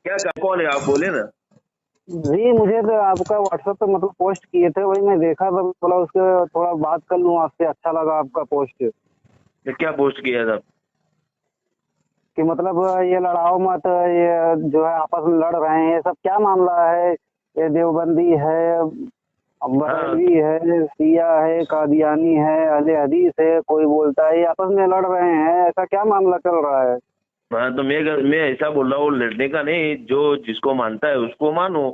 क्या कौन है आप बोले ना। जी मुझे तो आपका व्हाट्सएप पे मतलब पोस्ट किए थे, वही मैं देखा था, बोला उसके थोड़ा बात कर लूँ आपसे। अच्छा लगा आपका पोस्ट तो क्या पोस्ट किया था। कि मतलब ये लड़ाओ मत, ये जो है आपस में लड़ रहे हैं, ये सब क्या मामला है? ये देवबंदी है, हाँ बरेलवी है, शिया है, कादियानी है, अहले हदीस है, कोई बोलता है ये आपस में लड़ रहे हैं, ऐसा क्या मामला चल रहा है? हाँ, तो मैं ऐसा बोल रहा हूँ, लड़ने का नहीं, जो जिसको मानता है उसको मानो।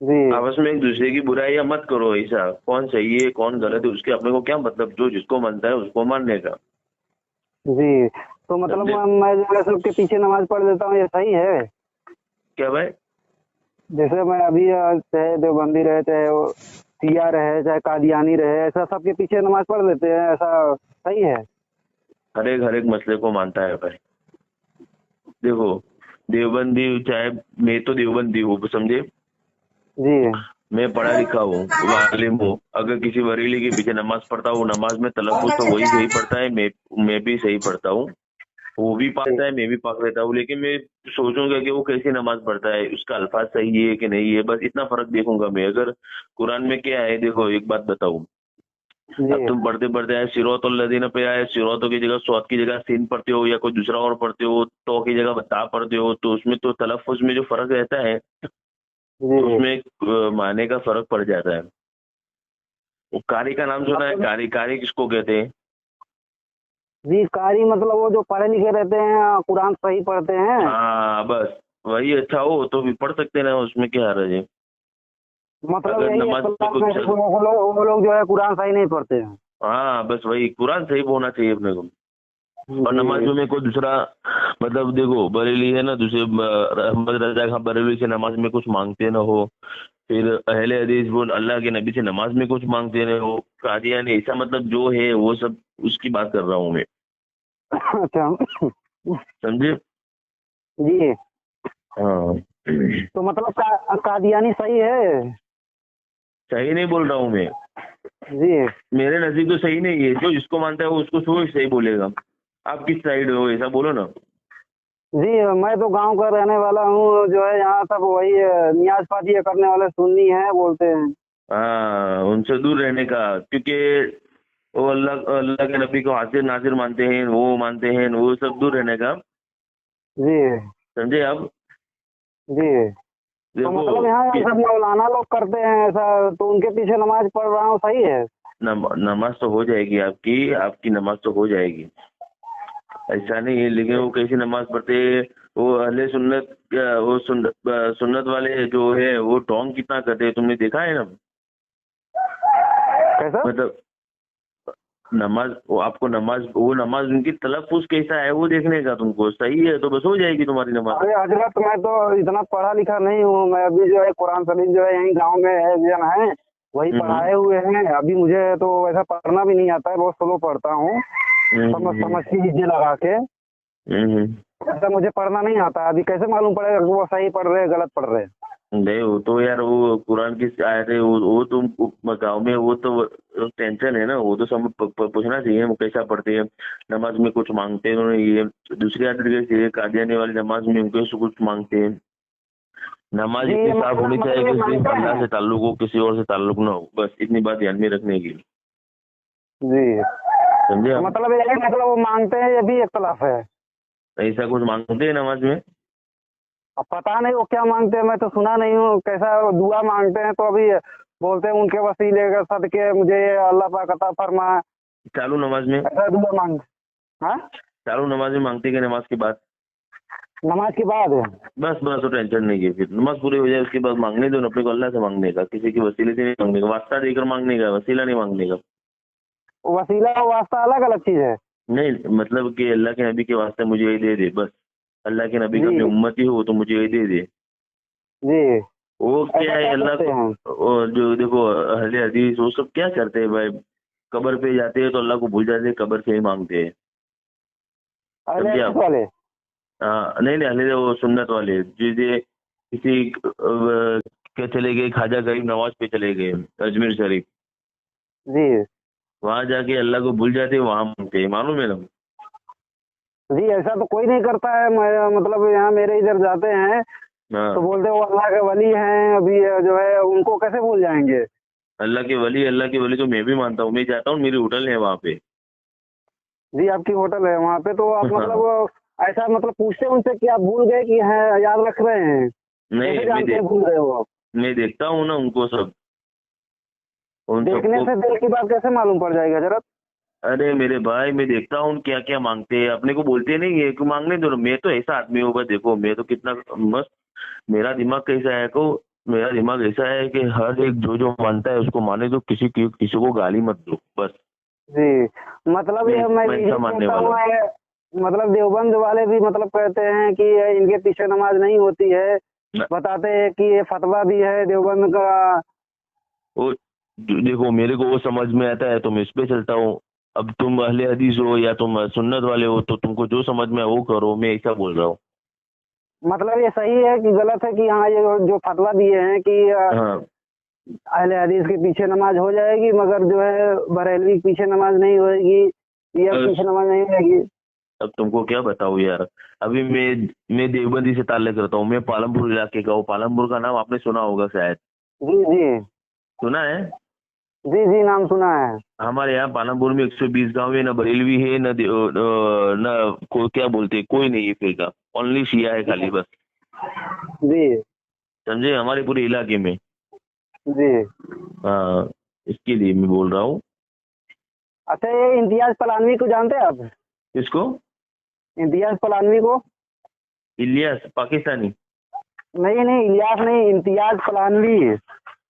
जी आपस में एक दूसरे की बुराइयां मत करो। ऐसा कौन सही है कौन गलत है उसके अपने को क्या मतलब, जो जिसको मानता है उसको मानने का। जी। तो मतलब समझे। मैं जो है सबके पीछे नमाज पढ़ लेता हूँ, ये सही है? क्या भाई। जैसे मैं अभी चाहे देवबंदी रहे, चाहे वो शिया रहे, चाहे कादियानी रहे, ऐसा सबके पीछे नमाज पढ़ लेते हैं, ऐसा सही है? हर एक मसले को मानता है भाई। देखो, देवबंदी चाहे, मैं तो देवबंदी हूँ समझे। जी मैं पढ़ा लिखा हूँ, वालिम हूँ। अगर किसी बरेली के पीछे नमाज पढ़ता हूँ, नमाज में तलफ्फुज़ तो वही सही पढ़ता है, मैं भी सही पढ़ता हूँ। वो भी पढ़ता है, मैं भी पढ़ लेता हूँ, लेकिन मैं सोचूंगा कि वो कैसी नमाज पढ़ता है, उसका अल्फाज सही है कि नहीं है, बस इतना फर्क देखूंगा मैं। अगर कुरान में क्या है, देखो एक बात बताऊं। जी। अब तुम पढ़ते पढ़ते आए सिरोतुल लदीन पे आए, सिरोतो की जगह स्वाद की जगह सीन पढ़ते हो, या कोई दूसरा और पढ़ते हो, तो की जगह बता पढ़ते हो, तो उसमें तो तलफ्फुज में जो फर्क रहता है, तो जी उसमें माने का फर्क पड़ जाता है। वो कारी का नाम सुना है, मतलब कारी कारी किसको कहते हैं। जी, कारी मतलब वो जो पढ़े लिखे रहते हैं, कुरान सही पढ़ते हैं। हाँ बस, वही। अच्छा हो तो भी पढ़ सकते हैं ना, उसमें क्या हर्ज है। मतलब अगर यही नमाज में इख्तिलाफ कुछ में कि चल, वो लोग जो है कुरान सही नहीं पढ़ते हैं। हाँ बस वही, कुरान सही होना चाहिए अपने को। और जी नमाजों में कोई दूसरा, मतलब देखो बरेली है ना, दूसरे अहमद रजा खां बरेली से नमाज में कुछ मांगते ना हो, फिर अहले हदीस वो अल्लाह के नबी से नमाज में कुछ मांगते ना हो, कादियानी, ऐसा मतलब जो है वो सब, उसकी बात कर रहा हूँ मैं। अच्छा। समझे। जी। हाँ। तो मतलब कादियानी सही है? सही नहीं बोल रहा हूँ मैं, जी मेरे नजदीक तो सही नहीं है। जो जिसको मानता है वो उसको सही बोलेगा। आप किस साइड हो, ऐसा बोलो ना। जी, मैं तो गांव का रहने वाला हूँ, जो है यहाँ सब वही नियाज पाती करने वाले सुन्नी हैं बोलते हैं। हाँ, उनसे दूर रहने का, क्योंकि वो अल्लाह अल्लाह के नबी को हाजिर नाजिर मानते हैं, वो मानते हैं, वो सब दूर रहने का। जी समझे आप। जी। तो देखो मतलब यहाँ कि सब मौलाना लोग करते हैं ऐसा, तो उनके पीछे नमाज पढ़ रहा हूँ, सही है? नमाज तो हो जाएगी आपकी, आपकी नमाज तो हो जाएगी, ऐसा नहीं है। लेकिन वो कैसी नमाज पढ़ते हैं, वो अहले सुन्नत, वो सुन्नत वाले जो है वो ढोंग कितना करते हैं, तुमने देखा है ना। कैसा? मतलब नमाज, वो आपको नमाज, वो नमाज उनकी तलफ्फुज कैसा है वो देखने का, तुमको सही है तो बस हो जाएगी तुम्हारी नमाज। अरे हजरत, मैं तो इतना पढ़ा लिखा नहीं हूँ, मैं अभी जो है कुरान शरीफ जो है यहीं गांव में है जन है, वही हम्म पढ़ाए हुए हैं। अभी मुझे तो वैसा पढ़ना भी नहीं आता है, बहुत स्लो पढ़ता हूँ, समझ हम्म समझ की चीजें लगा के। हम्म। ऐसा मुझे पढ़ना नहीं आता, अभी कैसे मालूम पड़ेगा कि वो सही पढ़ रहे हैं गलत पढ़ रहे हैं? नहीं, वो तो यार वो कुरान की आयत है, वो तुम गाँव में, वो तो टेंशन है ना, वो तो सब पूछना चाहिए वो कैसा पढ़ते हैं। नमाज में कुछ मांगते हैं उन्होंने, ये दूसरी आदत कैसी है, कादियानी वाली नमाज में उनके से कुछ मांगते हैं। नमाज जी, इतनी ये साफ होनी चाहिए मतलब ये कि सिर्फ मानते अल्लाह हैं? से ताल्लुक हो, किसी और से ताल्लुक ना हो, बस इतनी बात ध्यान में रखने की। जी। समझे तो आप। मतलब यही, मतलब वो मांगते हैं, ये भी इख्तलाफ है? ऐसा कुछ मांगते हैं नमाज में। अब पता नहीं वो क्या मांगते हैं, मैं तो सुना नहीं हूँ। कैसा वो दुआ मांगते हैं तो अभी बोलते हैं उनके वसीले के सदके मुझे ये अल्लाह पाक अता फरमा, चालू नमाज में, ऐसा दुआ मांग। हाँ, चालू नमाज में मांगते हैं कि नमाज के बाद। नमाज के बाद है? बस बस, तो टेंशन नहीं है, फिर नमाज पूरी हो जाए उसके बाद मांगने दो, अपने को अल्लाह से मांगने का, किसी के वसीले से नहीं मांगने का, वास्ता देकर मांगने का, वसीला नहीं मांगने का। वसीला और वास्ता अलग अलग चीज है? नहीं, मतलब कि अल्लाह के नबी के वास्ते मुझे ये दे दे बस, अल्लाह के नबी का जी मैं उम्मती हो तो मुझे ये दे दे। जी। वो क्या ऐसा है कह अल्लाह सकते को। हैं? और जो देखो अहले हदीस वो सब क्या करते हैं भाई, कब्र पे जाते हैं तो अल्लाह को भूल जाते हैं, कब्र से ही मांगते हैं। अहले समझे हदीस आप। वाले? हाँ नहीं नहीं, अहले वो सुन्नत वाले, जो किसी के चले गए, ख्वाजा गरीब नवाज पे चले गए, अजमेर शरीफ, जी। वहां जाके अल्लाह को भूल जाते हैं, वहां मांगते हैं, मालूम है ना। जी ऐसा तो कोई नहीं करता है। मतलब यहाँ मेरे इधर जाते हैं हाँ, तो बोलते हैं वो अल्लाह के वली हैं, अभी जो है उनको कैसे भूल जाएंगे। अल्लाह के वली तो मैं भी मानता हूँ, मैं जाता हूँ, मेरी होटल है वहाँ पे। जी आपकी होटल है वहाँ पे, तो आप हाँ, मतलब ऐसा मतलब पूछते हैं उनसे कि आप भूल गए कि हैं याद रख रहे हैं, कैसे नहीं जानते हैं भूल गए हो। मैं देखता हूँ ना उनको सब, उन देखने सबको। से दिल की बात कैसे मालूम पड़ जाएगा जरा। अरे मेरे भाई, मैं देखता हूँ क्या क्या मांगते हैं, अपने को बोलते नहीं है कि मांगने दो। मैं तो ऐसा आदमी हूँ, बस देखो मैं तो कितना मस्त, मेरा दिमाग कैसा है को, मेरा दिमाग ऐसा है कि हर एक जो जो मानता है उसको माने दो, किसी को गाली मत दो, बस। जी मतलब ये मैं मैं यही ऐसा मानने सुनता वाला हूँ हूँ। मतलब देवबंद वाले भी मतलब कहते हैं कि इनके पीछे नमाज नहीं होती है, न- बताते हैं कि ये फतवा भी है देवबंद का। वो देखो, मेरे को वो समझ में आता है तो मैं इस पे चलता हूँ। अब तुम अहले हदीस हो या तुम सुन्नत वाले हो, तो तुमको जो समझ में है वो करो, मैं ऐसा बोल रहा हूँ। मतलब ये सही है कि गलत है कि हाँ ये जो फतवा दिए हैं कि हाँ, अहले हदीस के पीछे नमाज हो जाएगी मगर जो है बरेलवी के पीछे नमाज नहीं होएगी, ये बस। पीछे नमाज नहीं होएगी। अब तुमको क्या बताऊँ यार। अभी मैं देवबंदी से ताल्लुक रखता हूँ, मैं पालमपुर इलाके का हूँ। पालमपुर का नाम आपने सुना होगा शायद। जी जी सुना है? जी जी नाम सुना है। हमारे यहाँ पालमपुर में 120 गांव है, ना बरेलवी है, ना को क्या बोलते हैं, कोई नहीं है फिरका, ओनली शिया है खाली, बस। जी समझे, हमारे पूरे इलाके में। जी हाँ, इसके लिए मैं बोल रहा हूँ। अच्छा ये इम्तियाज पलानवी को जानते हैं आप। इसको इम्तियाज पलानवी को। इलियास पाकिस्तानी? नहीं नहीं इलियास नहीं, इम्तियाज पलानवी।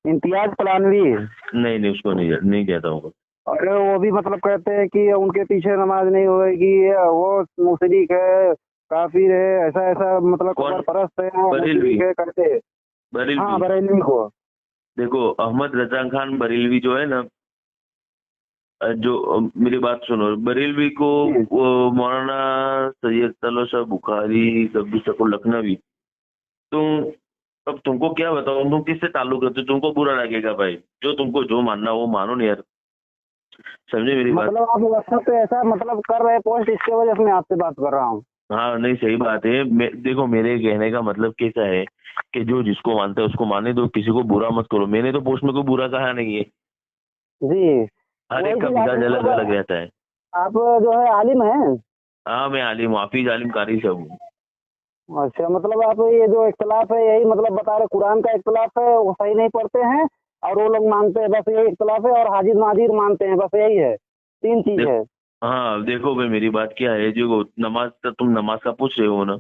इम्तियाज पलानवी। नहीं नहीं, उसको नहीं कहता हूँ। और वो भी मतलब कहते हैं कि उनके पीछे नमाज नहीं होएगी, वो मुशरिक है, काफिर है, ऐसा ऐसा मतलब कौन? कबर परस्त है, बरेलवी? मुशरिक है करते हैं। हाँ बरेलवी? बरेलवी को। देखो, अहमद रजा खान बरेलवी जो है ना, मेरी बात सुनो, बरेलवी को जी वो मौलाना सैयद तलवसा बुखारी कभी सको लखनवी, तुम, अब तुमको क्या बताओ, तुम किससे ताल्लुक रखते हो, तुमको बुरा लगेगा भाई। जो तुमको जो मानना वो मानो नहीं यार, समझे मेरी बात। मतलब आप व्हाट्सएप पे ऐसा मतलब कर रहे पोस्ट, इसके वजह से मैं आपसे बात कर रहा हूँ। हाँ नहीं, सही बात है। देखो, मेरे कहने का मतलब कैसा है कि जो जिसको मानता है उसको माने दो, किसी को बुरा मत करो। मैंने तो पोस्ट में कोई बुरा कहा नहीं है। जी हर वही एक का चीज आप मिजाज अलग अलग मतलब रहता है। आप जो है आलिम हैं। हाँ, मैं आलिम, हाफिज आलिम कारी सब हूँ। अच्छा मतलब आप ये जो इख्तलाफ है यही मतलब बता रहे, कुरान का इख्तलाफ है वो सही नहीं पढ़ते हैं, और वो लोग मानते हैं बस यही इख्तलाफ है, और हाजिर नाजिर मानते हैं, बस यही है, तीन चीज देख है। हाँ, देखो भाई, मेरी बात क्या है, जो नमाज का, तुम नमाज का पूछ रहे हो ना,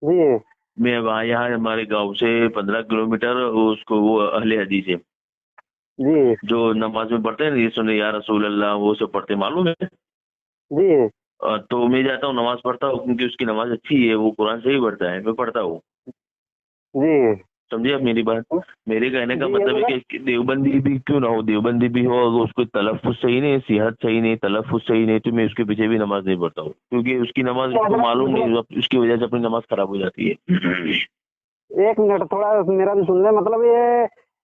जी मैं वहाँ, यहाँ हमारे गांव से 15 किलोमीटर उसको वो अहले हदीस है, जी जो नमाज में पढ़ते हैं ना, ये सुने या रसूल अल्लाह, वो सब पढ़ते हैं, मालूम है। जी तो मैं जाता हूँ, नमाज पढ़ता हूँ, क्योंकि उसकी नमाज अच्छी है, वो कुरान सही पढ़ता है, मैं पढ़ता हूँ। जी समझे आप मेरी बात। मेरे कहने का जी ये मतलब है बोला। कि देवबंदी भी क्यों ना हो, देवबंदी भी हो, अगर उसको तलफ्फुज सही नहीं, सेहत सही नहीं, तलफ्फुज सही नहीं, तो मैं उसके पीछे भी नमाज नहीं पढ़ता हूँ, क्योंकि उसकी नमाज उसको मतलब मालूम नहीं, मतलब उसकी वजह से अपनी नमाज खराब हो जाती है। एक मिनट थोड़ा मेरा भी सुन ले, मतलब ये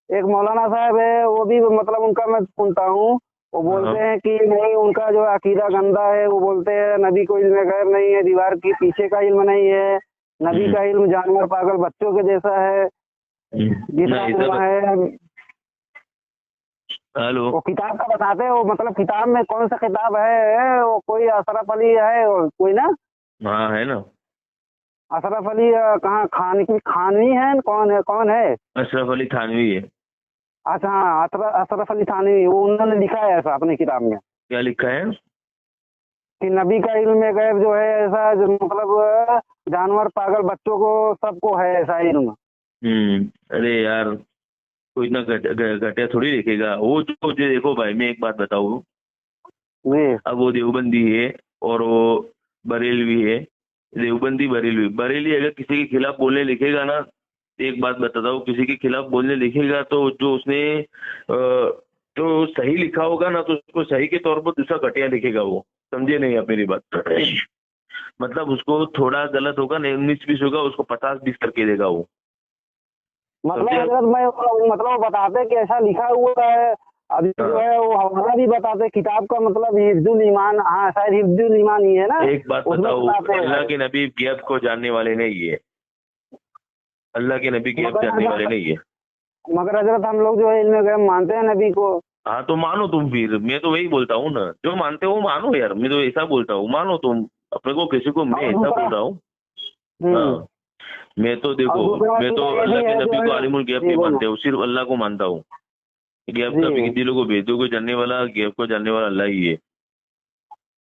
एक मौलाना साहब है, वो भी मतलब उनका मैं सुनता हूँ, वो हाँ। बोलते हैं कि नहीं उनका जो अकीदा गंदा है, वो बोलते हैं नबी को इल्म गैर नहीं है, दीवार के पीछे का इल्म नहीं है, नबी हम्म, का इल्म जानवर पागल बच्चों के जैसा है, जितना नहीं इल्म सब। है। हेलो। वो किताब का बताते हैं, वो मतलब किताब में कौन सा किताब है, वो कोई अशरफ अली है और कोई ना, हाँ, है ना। अशरफ अली कहाँ खानवी है, कौन है। अशरफ अली थानवी है। अच्छा हाँ अशरफ अली थानवी, वो उन्होंने लिखा है ऐसा अपनी किताब में क्या लिखा है? कि नबी का इल्म गैब जो है ऐसा जो मतलब जानवर पागल बच्चों को सबको है ऐसा इल्म। अरे यार, कोई इतना घटिया थोड़ी लिखेगा वो, जो देखो भाई, मैं एक बात बताऊँ। जी अब वो देवबंदी है और वो बरेलवी है। देवबंदी बरेलवी, बरेली अगर किसी के खिलाफ बोलने लिखेगा ना, एक बात बताता हूँ, किसी के खिलाफ बोलने लिखेगा तो जो उसने तो सही लिखा होगा ना, तो उसको सही के तौर पर दूसरा घटिया लिखेगा वो। समझे नहीं आप मेरी बात। मतलब उसको थोड़ा गलत होगा ना, 19-20 होगा, उसको 50-20 करके देगा वो। मतलब समझे आप? अगर मैं मतलब वो बताते कि ऐसा लिखा हुआ है अभी जो हाँ। है वो हवाला भी बताते हैं, किताब का मतलब हिफ्जुल ईमान, हाँ शायद हिफ्जुल ईमान ही है ना, एक बात उसमें बताओ, बताते अल्लाह हैं। के नबी गैब को जानने वाले नहीं है, अल्लाह के नबी गैब मगर जानने वाले हजरत नहीं है। मगर हजरत हम लोग जो है इल्म गैब मानते हैं नबी को। हाँ तो मानो तुम, फिर मैं तो वही बोलता हूँ ना, जो मानते हो मानो यार, मैं तो ऐसा बोलता हूँ, मानो तुम अपने को, किसी को मैं और ऐसा दूसरा बोल रहा हूँ। हम्म हाँ, मैं तो और देखो, दूसरा मैं तो अकीदा ये अल्लाह भी के है नबी जो को है। आलिमुल गैब जी नहीं बोलो। मानते हूँ, सिर्फ अल्लाह को मानता हूँ। गैब जी कभी दिलों को भेदों को जानने वाला, गैब को जानने वाला अल्लाह ही है।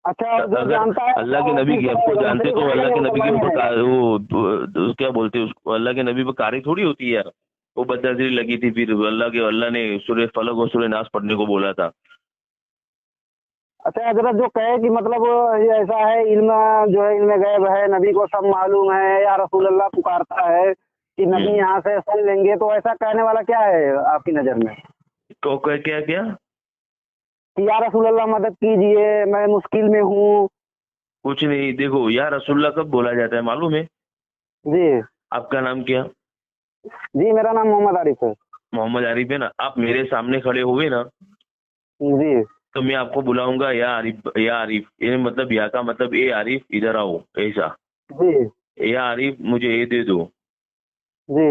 अच्छा, और जो अगर जानता है अल्लाह के वो नबी फिर गैब को जानते मुशरिक तो अल्लाह रहेगा के या नबी के मुसलमान ऊपर रहेगा? क्या बोलते हैं उसको, अल्लाह के नबी पर कारी थोड़ी होती है यार। वो बदनजरी लगी थी, फिर अल्लाह ने सूरह फलक और सूरह नास पढ़ने को बोला था। अच्छा हजरत जो कहे कि मतलब ये ऐसा है, इल्म जो है इल्म गैब है, नबी को सब मालूम है, या रसूल अल्लाह पुकारता है कि नबी हम्म। यहाँ से सुन लेंगे, तो ऐसा कहने वाला क्या है आपकी नजर में तो क्या क्या? कि या रसूल अल्लाह मदद कीजिए, मैं मुश्किल में हूँ? कुछ नहीं, देखो यार, रसूलुल्लाह कब बोला जाता है मालूम है? जी। आपका नाम क्या? जी मेरा नाम मोहम्मद आरिफ है। मोहम्मद आरिफ है ना? आप मेरे सामने खड़े हुए ना, जी तो मैं आपको बुलाऊंगा या आरिफ, या आरिफ, ये मतलब या का मतलब ए आरिफ इधर आओ, ऐसा। जी या आरिफ मुझे ये दे दो, जी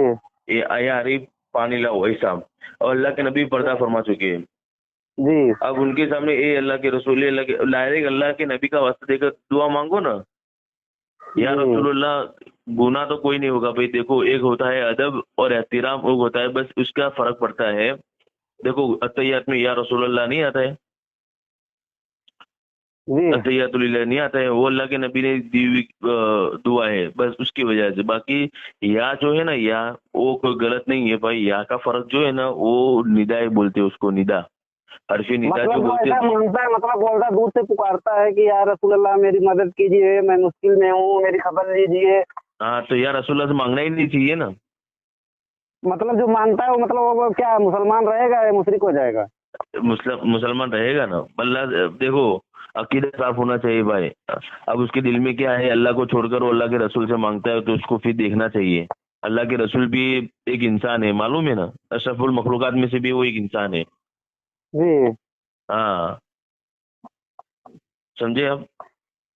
ए आरिफ पानी लाओ, ऐसा। और अल्लाह के नबी पर्दा फरमा चुके हैं। जी अब उनके सामने ए अल्लाह के रसूल, अल्लाह के डायरेक्ट अल्लाह के नबी का वास्ता देकर दुआ मांगो ना, या जी रसूलुल्लाह। गुनाह तो कोई नहीं होगा भाई, देखो एक होता है अदब और एहतराम, एक होता है, बस उसका फर्क पड़ता है। देखो अतहियात में या रसूलुल्लाह नहीं आता है, जी अतहियातुलिल्लाह नहीं आता है, वो अल्लाह के नबी ने दी हुई दुआ है, बस उसकी वजह से। बाकी या जो है ना, या वो कोई गलत नहीं है भाई, या का फर्क जो है ना, वो निदा ही बोलते हैं उसको, निदा, हर्फी निदा जो मतलब वो बोलते ऐसा हैं। मांगता है, मतलब बोलता दूर से पुकारता है कि या रसूल अल्लाह मेरी मदद कीजिए, मैं मुश्किल में हूँ, मेरी खबर लीजिए। हाँ तो या रसूलुल्लाह से मांगना ही नहीं चाहिए ना। मतलब जो मानता है वो मतलब वो क्या मुसलमान रहेगा या मुशरिक हो जाएगा? मुसलमान रहेगा ना, अल्लाह, देखो अकीदा साफ होना चाहिए भाई। अब उसके दिल में क्या है, अल्लाह को छोड़कर वो अल्लाह के रसूल से मांगता है, तो उसको फिर देखना चाहिए। अल्लाह के रसूल भी एक इंसान है, मालूम है ना, अशरफुल मखलूकात में से भी वो एक इंसान है। जी हाँ, समझे आप?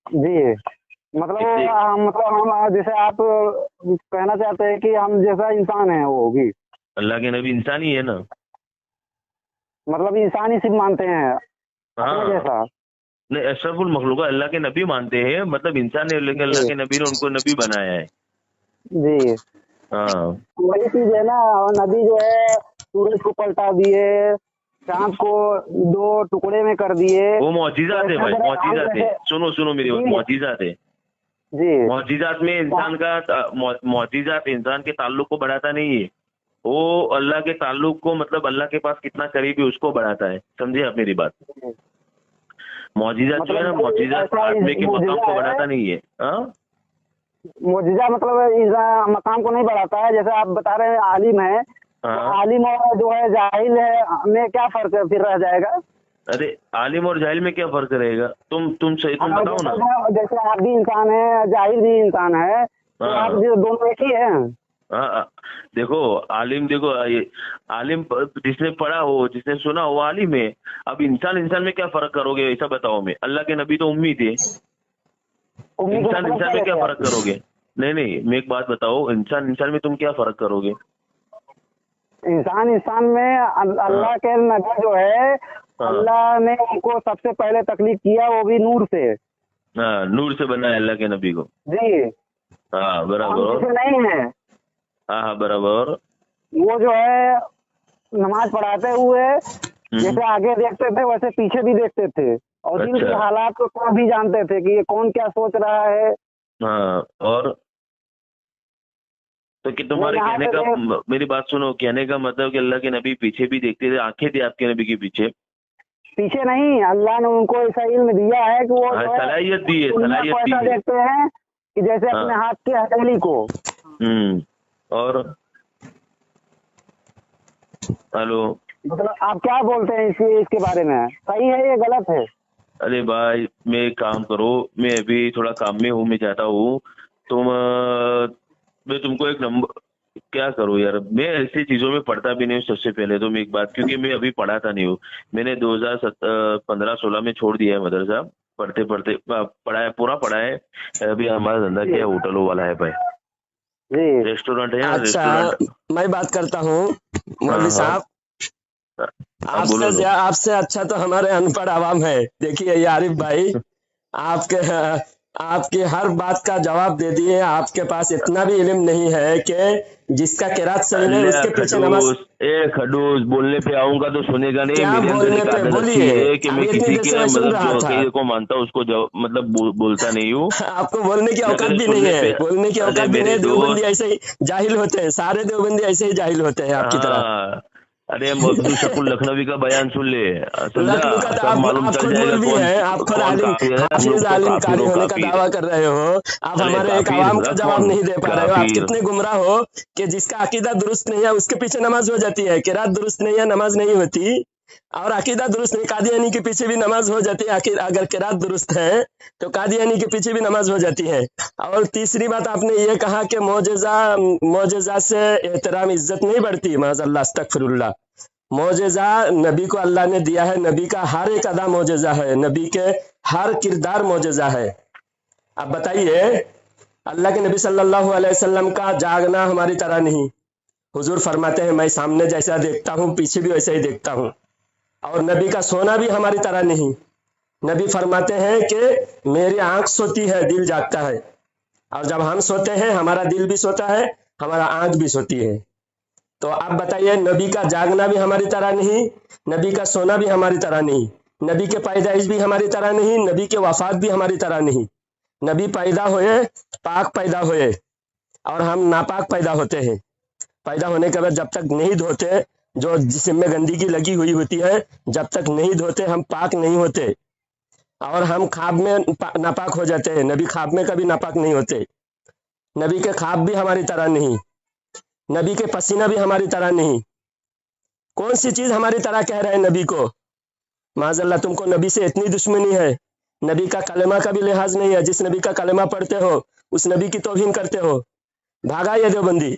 जी मतलब इससे वो मतलब हम जैसे आप कहना चाहते हैं कि हम जैसा इंसान है वो भी, अल्लाह के नबी इंसान ही है ना। मतलब इंसान ही सिर्फ मानते हैं अपने हाँ, जैसा? नहीं, अशरफुल मखलूकात अल्लाह के नबी मानते हैं, मतलब इंसान है, लेकिन अल्लाह जी के नबी ने उनको नबी बनाया है। जी हाँ, वही चीज है ना। और नबी जो है सूरज को पलटा दिए, चांद को दो टुकड़े में कर दिए, वो तो मौजिजात है इसमें भाई, अगर हम मौजिजात है, जैसे सुनो सुनो मेरी बात, जी मौजिजात है। जी मौजिजात में इंसान का मौजिजात इंसान के ताल्लुक को बढ़ाता नहीं है, वो अल्लाह के ताल्लुक को, मतलब अल्लाह के पास कितना करीब है उसको बढ़ाता है। समझे आप मेरी बात? मौजिजात जो है ना, मतलब मौजिजात ऐसा आदमी के मकाम मुजजा को है, बढ़ाता नहीं है। हाँ मुजजा मतलब इस मकाम को नहीं बढ़ाता है। जैसे आप बता रहे हैं आलिम है, तो हाँ। आलिम और जो है जाहिल है में क्या फर्क है फिर रह जाएगा? अरे आलिम और जाहिल में क्या फर्क रहेगा? तुम सही, तुम हाँ, बताओ ना। जैसे आप भी इंसान है, जाहिल भी इंसान है, तो आप हाँ जो दोनों एक ही है। हाँ हाँ। देखो आलिम, देखो ये आलिम जिसने पढ़ा हो, जिसने सुना हो, वो आलिम है। अब इंसान इंसान में क्या फर्क करोगे, ऐसा बताओ। मैं, अल्लाह के नबी तो उम्मी थे, उम्मीद का इंसान मतलब इंसान क्या में क्या लेते हैं फर्क आप? करोगे? नहीं नहीं, मैं एक बात बताओ, इंसान इंसान में तुम क्या फर्क करोगे? इंसान इंसान में हाँ अल्लाह के नबी जो है, हाँ अल्लाह ने उनको सबसे पहले तकलीफ किया, वो भी नूर से। हाँ, नूर से बना है अल्लाह के नबी को। जी हाँ हम बराबर। जैसे नहीं है। हाँ हाँ बराबर। वो जो है नमाज पढ़ाते हुए हम्म। जैसे आगे देखते थे वैसे पीछे भी देखते थे, और दिल के अच्छा। हालात को भी जानते थे कि ये कौन क्या सोच रहा है। हाँ, और तो कि वो तुम्हारे यहाँ कहने से का, देख मेरी बात सुनो, कहने का मतलब कि अल्लाह के नबी पीछे भी देखते थे, आंखें थी आपके नबी के पीछे। पीछे नहीं, अल्लाह ने उनको ऐसा इल्म दिया है कि वो हाँ, जो है सलाहियत दी है, दुनिया को सलाहियत दी ऐसा है। देखते हैं कि जैसे अपने हाँ। हाथ की हथेली को। और हेलो। मतलब आप क्या बोलते हैं इसके बारे में, सही है या गलत है? अरे भाई, मैं एक काम करो, मैं अभी थोड़ा काम में हूँ, मैं जाता हूँ। मैं तुमको एक नंबर, क्या करूं यार, मैं ऐसी चीजों में पढ़ता भी नहीं हूँ। सबसे पहले तो मैं एक बात, क्योंकि मैं अभी पढ़ाता नहीं हूँ। मैंने 2015-16 में छोड़ दिया है मदरसा। पढ़ते पढ़ते पढ़ा है, पूरा पढ़ा है। अभी हमारा धंधा क्या है, होटलों वाला है भाई। जी। रेस्टोरेंट है ना, अच्छा, रेस्टोरेंट। मैं बात करता हूँ मौलवी हाँ हाँ साहब। हाँ, बोलो लो। आपसे अच्छा तो हमारे अनपढ़ आवाम है। देखिए ये आरिफ भाई, आपके आपकी हर बात का जवाब दे दिए। आपके पास इतना भी इल्म नहीं है कि जिसका किरात सही नहीं अल्लाह उसके पीछे नमाज। खडूस, खडूस बोलने पे आऊंगा तो सुनेगा नहीं। क्या मेरे अंदर बोलने एक पे, आदत अच्छी बोलिए। है कि मैं अभी इतनी किसी देर से के मैं सुन मतलब रहा जो था। अकीदे को मानता हूँ उसको मतलब बोलता नहीं हूँ। आपको बोलने की मैं औकात मेरे भी नहीं सुनने है, पे, बोलने की अरे औकात भी नहीं मेरे है। देवबंदी दोस्त, ऐसे ही जाहिल होते हैं, सारे देवबंदी ऐसे ही जाहिल होते हैं आपकी तरह। हाँ, अरे अब्दुल शकूर लखनवी का बयान सुन ले, समझा। लखनऊ का तो सब मालूम आप चल खुद जाएगा मौलवी कौन हैं, आप खुद कौन आलिम, काफिर है। हम हाफिज लोग तो आलिम कारी काफिर हो, होने का काफिर। दावा कर रहे हो। आप अरे हमारे एक काफिर आवाम का जवाब कौन नहीं दे पा रहे हो। आप काफिर। कितने गुमराह हो कि जिसका अकीदा दुरुस्त नहीं है उसके पीछे नमाज हो जाती है, किरात दुरुस्त नहीं है नमाज नहीं होती। और अकीदा दुरुस्त नहीं, कादियानी के पीछे भी नमाज हो जाती है। अगर किरात दुरुस्त है तो कादियानी के पीछे भी नमाज हो जाती है। और तीसरी बात आपने ये कहा कि मोजेजा से एहतराम इज्जत नहीं बढ़ती। माज़अल्लाह, अस्तगफिरुल्लाह। मोजेजा नबी को अल्लाह ने दिया है, नबी का हर एक अदा मोजेजा है, नबी के हर किरदार मोजेजा है। अब बताइए, अल्लाह के नबी सल्लल्लाहु अलैहि वसल्लम का जागना हमारी तरह नहीं। हुजूर फरमाते हैं मैं सामने जैसा देखता हूँ पीछे भी वैसा ही देखता हूँ। और नबी का सोना भी हमारी तरह नहीं। नबी फरमाते हैं कि मेरी आंख सोती है, दिल जागता है। और जब हम सोते हैं हमारा दिल भी सोता है, हमारा आंख भी सोती है। तो आप बताइए, नबी का जागना भी हमारी तरह नहीं, नबी का सोना भी हमारी तरह नहीं, नबी के पैदाइश भी हमारी तरह नहीं, नबी के वफात भी हमारी तरह नहीं। नबी पैदा हुए, पाक पैदा हुए, और हम नापाक पैदा होते हैं। पैदा होने के बाद जब तक नहीं धोते, जो जिसमें गंदगी लगी हुई होती है, जब तक नहीं धोते हम पाक नहीं होते। और हम ख्वाब में नापाक हो जाते हैं, नबी ख्वाब में कभी नापाक नहीं होते। नबी के ख्वाब भी हमारी तरह नहीं, नबी के पसीना भी हमारी तरह नहीं। कौन सी चीज हमारी तरह कह रहे हैं नबी को? माज़अल्लाह, तुमको नबी से इतनी दुश्मनी है, नबी का कलमा का भी लिहाज नहीं है। जिस नबी का कलमा पढ़ते हो उस नबी की तौहीन करते हो। भागा ये देवबंदी।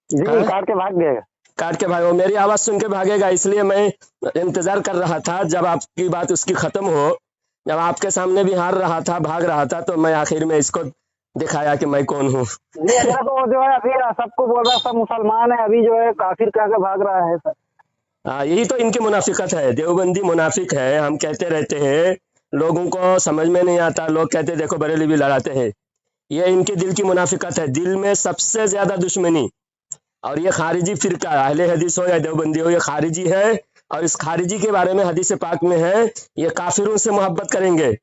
जी, हाँ, काट के भाग गए। काट के भागो, मेरी आवाज सुन के भागेगा। इसलिए मैं इंतजार कर रहा था जब आपकी बात उसकी खत्म हो। जब आपके सामने भी हार रहा था, भाग रहा था, तो मैं आखिर में इसको दिखाया कि मैं कौन हूँ। जी, अच्छा तो जो है अभी सबको बोल रहा है सब मुसलमान है, अभी जो है काफिर कह के भाग रहा है सर। यही तो इनकी मुनाफिकत है। देवबंदी मुनाफिक है, हम कहते रहते हैं, लोगों को समझ में नहीं आता। लोग कहते देखो बरेली भी लड़ाते हैं। ये इनके दिल की मुनाफिकत है, दिल में सबसे ज्यादा दुश्मनी। और ये खारिजी फिरका, अहले हदीस हो या देवबंदी हो, ये खारिजी है। और इस खारिजी के बारे में हदीस पाक में है, ये काफिरों से मोहब्बत करेंगे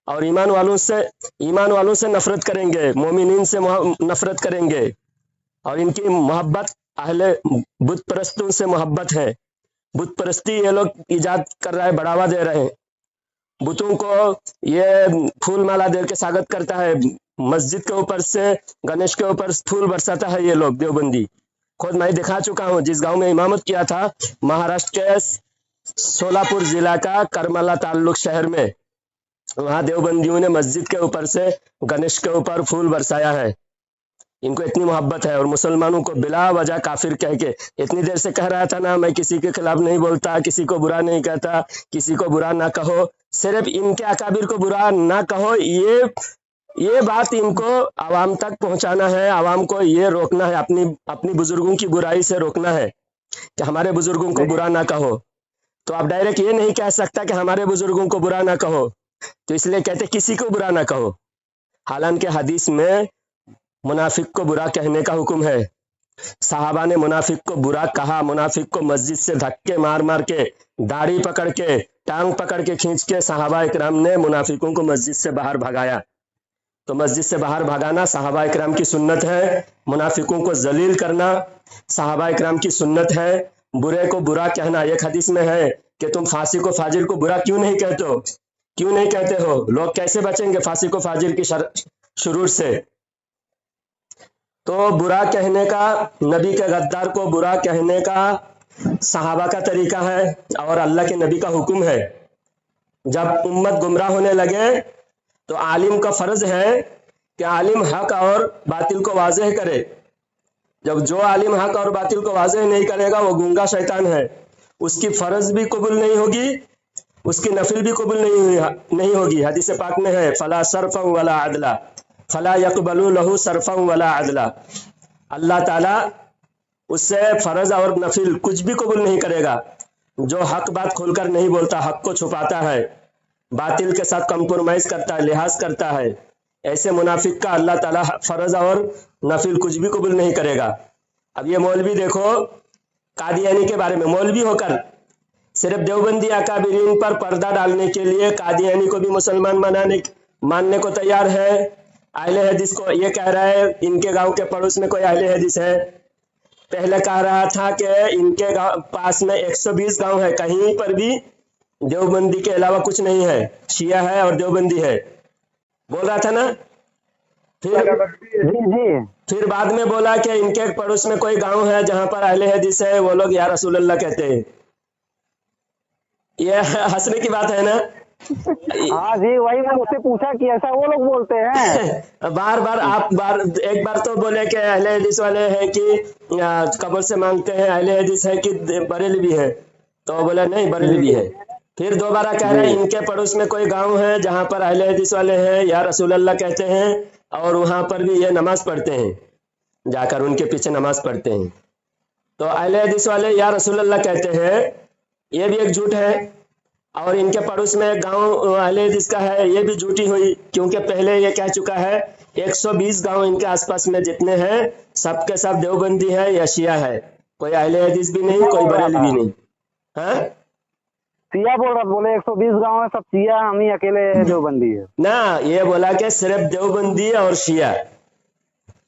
और ईमान वालों से नफरत करेंगे, मोमिनीन से नफरत करेंगे। और इनकी मोहब्बत अहले बुत परस्तों से मोहब्बत है। बुत परस्ती ये लोग इजाद कर रहा है, बढ़ावा दे रहे हैं। बुतों को ये फूल माला दे के स्वागत करता है। मस्जिद के ऊपर से, गणेश के ऊपर फूल बरसाता है ये लोग देवबंदी। खुद मैं दिखा चुका हूँ, जिस गांव में इमामत किया था, महाराष्ट्र के सोलापुर जिला का करमला ताल्लुक शहर में, वहां देवबंदियों ने मस्जिद के ऊपर से गणेश के ऊपर फूल बरसाया है। इनको इतनी मोहब्बत है। और मुसलमानों को बिला वजह काफिर कह के, इतनी देर से कह रहा था ना मैं किसी के खिलाफ नहीं बोलता, किसी को बुरा नहीं कहता, किसी को बुरा ना कहो, सिर्फ इनके अकाबिर को बुरा ना कहो। ये बात इनको आवाम तक पहुंचाना है, आवाम को ये रोकना है, अपनी बुजुर्गों की बुराई से रोकना है कि हमारे बुजुर्गों को बुरा ना कहो। तो आप डायरेक्ट ये नहीं कह सकता कि हमारे बुजुर्गों को बुरा ना कहो, तो इसलिए कहते किसी को बुरा ना कहो। हालांकि हदीस में मुनाफिक को बुरा कहने का हुक्म है। साहबा ने मुनाफिक को बुरा कहा, मुनाफिक को मस्जिद से धक्के मार मार के, दाढ़ी पकड़ के, टांग पकड़ के खींच के साहबा इकराम ने मुनाफिकों को मस्जिद से बाहर भगाया। तो मस्जिद से बाहर भगाना साहबा इकराम की सुन्नत है, मुनाफिकों को जलील करना साहबा इकराम की सुन्नत है। बुरे को बुरा कहना, एक हदीस में है कि तुम फासिक को फाजिर को बुरा क्यों नहीं कहते हो, क्यों नहीं कहते हो? लोग कैसे बचेंगे फासिक को फाजिर की शुरूर से? तो बुरा कहने का, नबी के गद्दार को बुरा कहने का सहाबा का तरीका है और अल्लाह के नबी का हुक्म है। जब उम्मत गुमराह होने लगे तो आलिम का फर्ज है कि आलिम हक और बातिल को वाज़ेह करे। जब जो आलिम हक और बातिल को वाज़ेह नहीं करेगा वो गूंगा शैतान है, उसकी फर्ज भी कबूल नहीं होगी, उसकी नफिल भी कबूल नहीं होगी। हदीस पाक में है फला सरफा वला अदला, फला यकबलु लहू सरफा वला अदला। अल्लाह ताला उससे फर्ज और नफिल कुछ भी कबूल नहीं करेगा। जो हक बात खुलकर नहीं बोलता, हक को छुपाता है, बातिल के साथ कंप्रोमाइज करता है, लिहाज करता है, ऐसे मुनाफिक का अल्लाह ताला फर्ज और नफिल कुछ भी कबूल नहीं करेगा। अब ये मौलवी देखो कादियानी के बारे में, मौलवी होकर सिर्फ देवबंदी अकाबिरीन पर पर्दा डालने के लिए कादियानी को भी मुसलमान मानने को तैयार है। अहले हदीस को ये कह रहा है इनके गांव के पड़ोस में कोई अहले हदीस है। पहले कह रहा था कि इनके गांव पास में 120 गांव है, कहीं पर भी देवबंदी के अलावा कुछ नहीं है, शिया है और देवबंदी है, बोल रहा था ना। फिर बाद में बोला कि इनके पड़ोस में कोई गांव है जहां पर अहले हदीस है, वो लोग या रसूल अल्लाह कहते हैं। ये हंसने की बात है ना। हाँ जी, वही मैं उससे पूछा कि ऐसा वो लोग बोलते हैं। बार एक बार तो बोले कि अहले हदीस वाले हैं कि कब्र से मांगते हैं, अहले हदीस है कि बरेलवी है, तो बोला नहीं बरेलवी है। फिर दोबारा कह रहे हैं इनके पड़ोस में कोई गांव है जहां पर अहले हदीस वाले हैं, या रसूल अल्लाह कहते हैं, और वहां पर भी ये नमाज पढ़ते हैं, जाकर उनके पीछे नमाज पढ़ते हैं। तो अहले हदीस वाले या रसूल अल्लाह कहते हैं, ये भी एक झूठ है। और इनके पड़ोस में एक गांव अहले हदीस का है, ये भी झूठी हुई, क्योंकि पहले ये कह चुका है 120 गांव इनके आसपास में जितने हैं सबके सब देवबंदी है या शिया है, कोई अहले हदीस भी नहीं, कोई बरेली भी नहीं। हाँ शिया बोल रहा, बोले 120 गांव है सब शिया, हम ही अकेले देवबंदी है ना। ये बोला कि सिर्फ देवबंदी और शिया,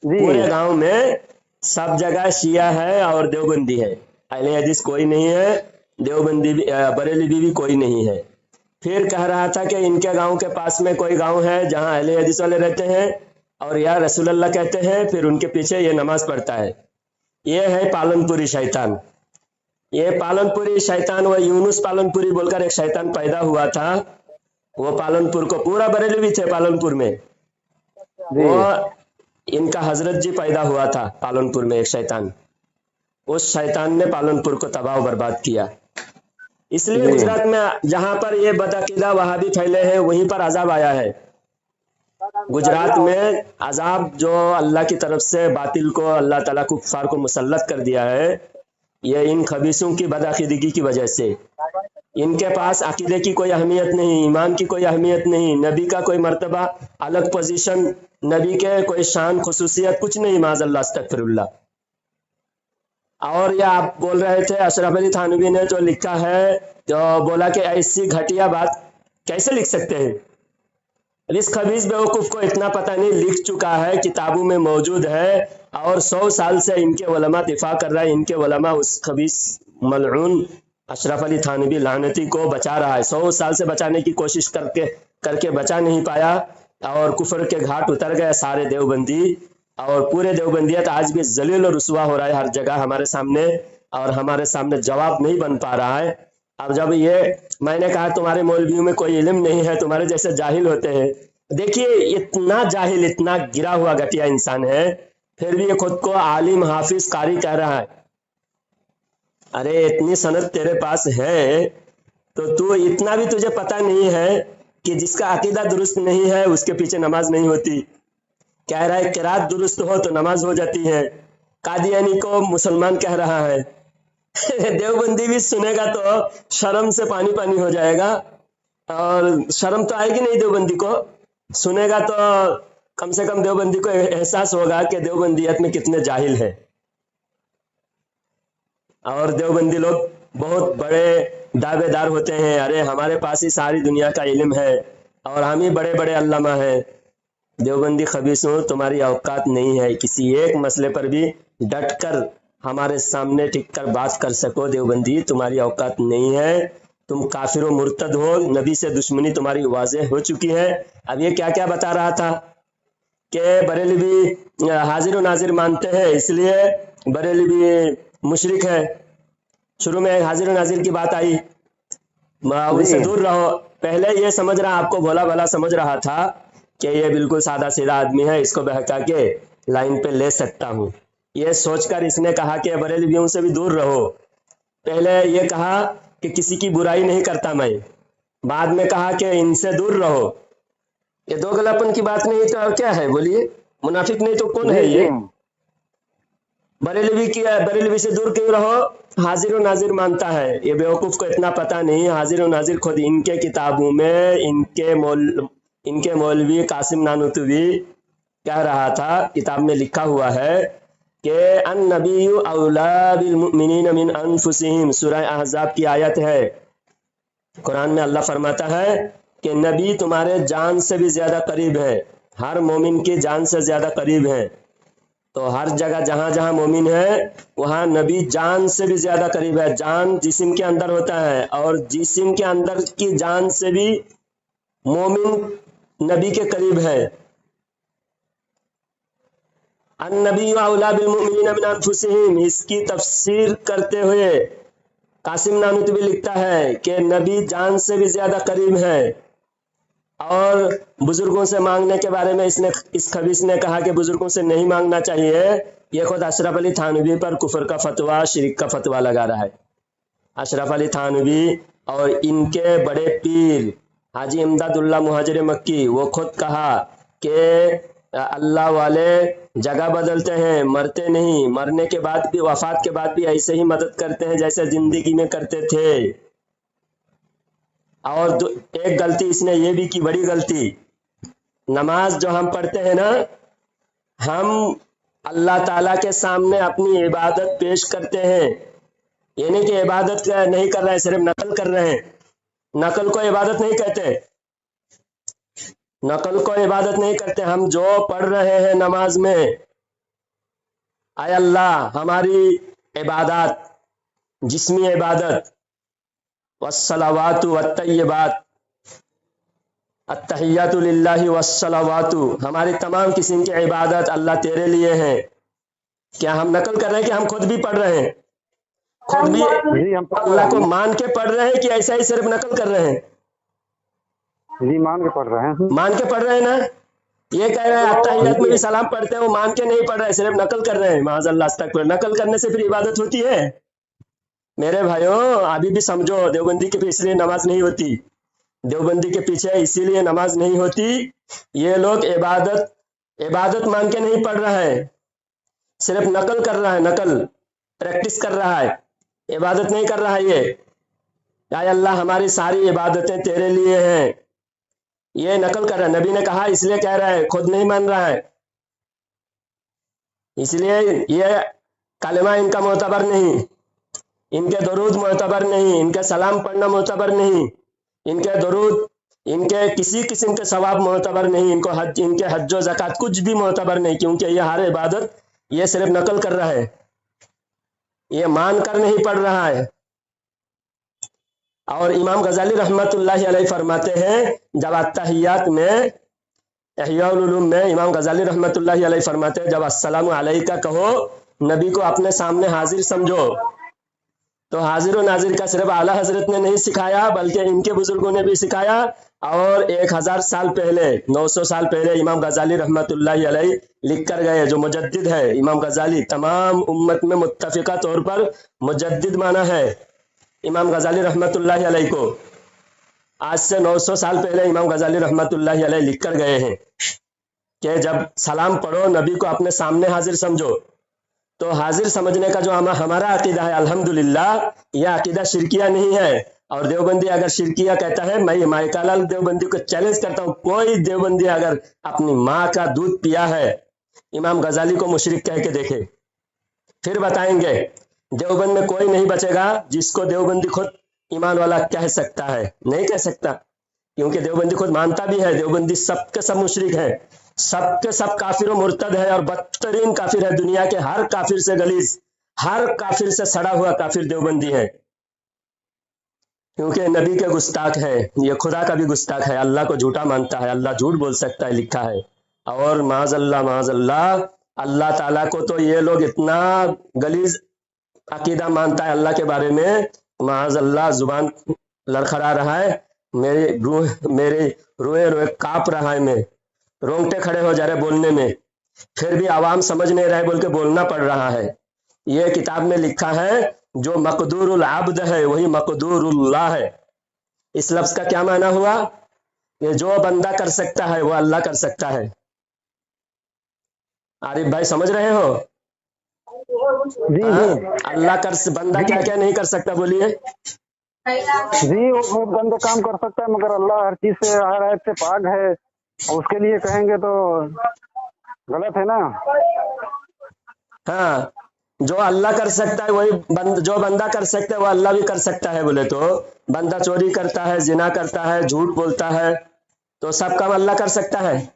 पूरे गांव में सब जगह शिया है और देवबंदी है, अहले हदीस कोई नहीं है, देवबंदी भी बरेली भी कोई नहीं है। फिर कह रहा था कि इनके गांव के पास में कोई गांव है जहां अहले हदीस वाले रहते हैं और या रसूल अल्लाह कहते हैं, फिर उनके पीछे ये नमाज पढ़ता है। ये है पालनपुरी शैतान। ये पालनपुरी शैतान, वो यूनुस पालनपुरी बोलकर एक शैतान पैदा हुआ था, वो पालनपुर को पूरा बरेली भी थे पालनपुर में, वो इनका हजरत जी पैदा हुआ था पालनपुर में एक शैतान। उस शैतान ने पालनपुर को तबाह बर्बाद किया। इसलिए गुजरात में जहां पर ये बदअकीदा वहाबी फैले हैं वहीं पर अजाब आया है। गुजरात में अजाब जो अल्लाह की तरफ से बातिल को अल्लाह ताला कुफ्फार को मुसल्लत कर दिया है, ये इन खबीसों की बदअकीदगी की वजह से। इनके पास अकीदे की कोई अहमियत नहीं, ईमान की कोई अहमियत नहीं, नबी का कोई मर्तबा अलग पोजीशन, नबी के कोई शान खुसूसियत कुछ नहीं, माज़अल्लाह अस्तगफिरुल्लाह। और ये आप बोल रहे थे अशरफ अली थानवी ने जो लिखा है, तो बोला कि ऐसी घटिया बात कैसे लिख सकते हैं। इस खबीस बेवकूफ को इतना पता नहीं, लिख चुका है, किताबों में मौजूद है, और 100 साल से इनके उलमा दिफा कर रहा है। इनके उलमा उस खबीस मलऊन अशरफ अली थानवी लानती को बचा रहा है। 100 साल से बचाने की कोशिश करके बचा नहीं पाया, और कुफर के घाट उतर गए सारे देवबंदी, और पूरे देवबंदियत आज भी जलील और रुसवा हो रहा है हर जगह हमारे सामने, और हमारे सामने जवाब नहीं बन पा रहा है। अब जब ये मैंने कहा तुम्हारे मौलवियों में कोई इल्म नहीं है, तुम्हारे जैसे जाहिल होते हैं, देखिए इतना जाहिल, इतना गिरा हुआ घटिया इंसान है, फिर भी ये खुद को आलिम हाफिज कारी कह रहा है। अरे इतनी सनद तेरे पास है तो तू इतना भी तुझे पता नहीं है कि जिसका अकीदा दुरुस्त नहीं है उसके पीछे नमाज नहीं होती। कह रहा है किरात दुरुस्त हो तो नमाज हो जाती है, कादियानी को मुसलमान कह रहा है। देवबंदी भी सुनेगा तो शर्म से पानी पानी हो जाएगा, और शर्म तो आएगी नहीं देवबंदी को, सुनेगा तो कम से कम देवबंदी को एहसास होगा कि देवबंदियत में कितने जाहिल है। और देवबंदी लोग बहुत बड़े दावेदार होते हैं, अरे हमारे पास ही सारी दुनिया का इल्म है और हम ही बड़े बड़े अल्लामा हैं। देवबंदी खबीसों, तुम्हारी औकात नहीं है किसी एक मसले पर भी डट कर हमारे सामने टिक कर बात कर सको। देवबंदी तुम्हारी औकात नहीं है, तुम काफिर मुर्तद हो, नबी से दुश्मनी तुम्हारी वाज़ेह हो चुकी है। अब ये क्या क्या बता रहा था कि बरेली भी हाजिर नाजिर मानते हैं इसलिए बरेली भी मुशरिक है। शुरू में हाजिर नाजिर की बात आई, उनसे दूर रहो। पहले ये समझ रहा, आपको भोला भला समझ रहा था कि ये बिल्कुल सादा सीधा आदमी है, इसको बहका के लाइन पे ले सकता हूँ, یہ سوچ کر اس نے کہا کہ بریلویوں سے بھی دور رہو. پہلے یہ کہا کہ کسی کی برائی نہیں کرتا میں، بعد میں کہا کہ ان سے دور رہو. یہ دو گلاپن کی بات نہیں تو اور کیا ہے؟ بولیے، منافق نہیں تو کون ہے جی جی یہ؟ بریلوی سے دور کیوں رہو؟ حاضر و ناظر مانتا ہے. یہ بیوقوف کو اتنا پتہ نہیں، حاضر و ناظر خود ان کے کتابوں میں ان کے مولوی قاسم نانوتوی کہہ رہا تھا، کتاب میں لکھا ہوا ہے کہ النبی اولا بالمؤمنین من انفسہم، سورہ احزاب کی آیت ہے. قرآن میں اللہ فرماتا ہے کہ نبی تمہارے جان سے بھی زیادہ قریب ہے، ہر مومن کی جان سے زیادہ قریب ہے. تو ہر جگہ جہاں جہاں مومن ہے وہاں نبی جان سے بھی زیادہ قریب ہے. جان جسم کے اندر ہوتا ہے اور جسم کے اندر کی جان سے بھی مومن نبی کے قریب ہے. النبی اولا بالمؤمنین من انفسہم، اس کی تفسیر کرتے ہوئے قاسم نانوتوی لکھتا ہے کہ نبی جان سے بھی زیادہ قریب ہے. اور بزرگوں سے مانگنے کے بارے میں اس خبیث نے کہا کہ بزرگوں سے نہیں مانگنا چاہیے. یہ خود اشرف علی تھانوی پر کفر کا فتویٰ، شرک کا فتویٰ لگا رہا ہے. اشرف علی تھانوی اور ان کے بڑے پیر حاجی امداد اللہ مہاجر مکی، وہ خود کہا کہ اللہ والے جگہ بدلتے ہیں، مرتے نہیں، مرنے کے بعد بھی، وفات کے بعد بھی ایسے ہی مدد کرتے ہیں جیسے زندگی میں کرتے تھے. اور ایک غلطی اس نے یہ بھی کی، بڑی غلطی، نماز جو ہم پڑھتے ہیں نا، ہم اللہ تعالیٰ کے سامنے اپنی عبادت پیش کرتے ہیں. یہ نہیں کہ عبادت نہیں کر رہے ہیں، صرف نقل کر رہے ہیں. نقل کو عبادت نہیں کہتے، نقل کو عبادت نہیں کرتے. ہم جو پڑھ رہے ہیں نماز میں، اے اللہ ہماری عبادات، جسمی عبادت، والصلوات والطیبات، التحیات للہ والصلوات، ہماری تمام قسم کی عبادت اللہ تیرے لیے ہیں. کیا ہم نقل کر رہے ہیں کہ ہم خود بھی پڑھ رہے ہیں؟ خود بھی جی ہم پڑھ اللہ رہے کو ہیں. مان کے پڑھ رہے ہیں کہ ایسا ہی صرف نقل کر رہے ہیں؟ جی مان کے پڑھ رہے ہیں. مان کے پڑھ رہے ہیں نا. یہ کہہ رہے ہیں التحیات میں بھی سلام پڑھتے ہیں، وہ مان کے نہیں پڑھ رہے ہیں، صرف نقل کر رہے ہیں. معاذ اللہ استغفر. نقل کرنے سے پھر عبادت ہوتی ہے؟ میرے بھائیوں ابھی بھی سمجھو، دیوبندی کے پیچھے اس لیے نماز نہیں ہوتی، دیوبندی کے پیچھے اسی لیے نماز نہیں ہوتی، یہ لوگ عبادت مان کے نہیں پڑھ رہا ہے، صرف نقل کر رہا ہے، نقل پریکٹس کر رہا ہے، عبادت نہیں کر رہا ہے. یہ اے اللہ ہماری ساری عبادتیں تیرے لیے ہیں، یہ نقل کر رہا ہے. نبی نے کہا اس لیے کہہ رہا ہے، خود نہیں مان رہا ہے. اس لیے یہ کلمہ ان کا معتبر نہیں، ان کے درود معتبر نہیں، ان کے سلام پڑھنا معتبر نہیں، ان کے درود، ان کے کسی قسم کے ثواب معتبر نہیں، ان کے حج و زکوٰۃ کچھ بھی معتبر نہیں، کیونکہ یہ ہر عبادت یہ صرف نقل کر رہا ہے، یہ مان کر نہیں پڑھ رہا ہے. اور امام غزالی رحمت اللہ علیہ فرماتے ہیں، جب التحیات میں، احیاء العلوم میں امام غزالی رحمت اللہ علیہ فرماتے ہیں جب السلام علیکہ کہو، نبی کو اپنے سامنے حاضر سمجھو. تو حاضر و ناظر کا صرف اعلیٰ حضرت نے نہیں سکھایا بلکہ ان کے بزرگوں نے بھی سکھایا. اور 1000 سال پہلے، 900 سال پہلے امام غزالی رحمت اللہ علیہ لکھ کر گئے، جو مجدد ہے امام غزالی، تمام امت میں متفقہ طور پر مجدد مانا ہے امام غزالی رحمت اللہ علیہ کو. آج سے 900 سال پہلے امام غزالی رحمت اللہ علیہ لکھ کر گئے ہیں کہ جب سلام پڑھو نبی کو اپنے سامنے حاضر سمجھو. تو حاضر سمجھنے کا جو ہمارا عقیدہ ہے الحمدللہ، یہ عقیدہ شرکیہ نہیں ہے. اور دیوبندی اگر شرکیہ کہتا ہے، میں مائکہ لال دیوبندی کو چیلنج کرتا ہوں، کوئی دیوبندی اگر اپنی ماں کا دودھ پیا ہے امام غزالی کو مشرک کہہ کے دیکھے، پھر بتائیں گے. دیوبند میں کوئی نہیں بچے گا جس کو دیوبندی خود ایمان والا کہہ سکتا ہے، نہیں کہہ سکتا، کیونکہ دیوبندی خود مانتا بھی ہے دیوبندی سب کے سب مشرک ہیں، سب کے سب کافر و مرتد ہے، اور بدترین کافر ہے دنیا کے، ہر کافر سے غلیظ، ہر کافر سے سڑا ہوا کافر دیوبندی ہے، کیونکہ نبی کے گستاخ ہے، یہ خدا کا بھی گستاخ ہے، اللہ کو جھوٹا مانتا ہے، اللہ جھوٹ بول سکتا ہے، لکھا ہے. اور معاذ اللہ اللہ تعالیٰ کو تو یہ لوگ اتنا غلیظ عقیدہ مانتا ہے اللہ کے بارے میں، معاذ اللہ زبان لڑکھڑا رہا ہے، میرے روئے کانپ رہا ہے، میں رونگٹے کھڑے ہو جا رہے بولنے میں. फिर भी आवाम समझ नहीं रहे बोल के बोलना पड़ रहा है। ये किताब में लिखा है जो मकदूरुल आब्द है वही मकदूरुल्लाह है। इस लफ्ज का क्या माना हुआ? ये जो बंदा कर सकता है वो अल्लाह कर सकता है। आरिफ भाई समझ रहे हो? जी हाँ? जी अल्लाह कर बंदा क्या क्या नहीं कर सकता बोलिए? जी, वो गंदे काम कर सकता है, मगर अल्लाह हर चीज से, हर ऐप से पाक है। और उसके लिए कहेंगे तो गलत है ना। हाँ, जो अल्लाह कर सकता है वही जो बंदा कर सकता है वो अल्लाह भी कर सकता है बोले तो बंदा चोरी करता है, जिना करता है, झूठ बोलता है, तो सब काम अल्लाह कर सकता है। जी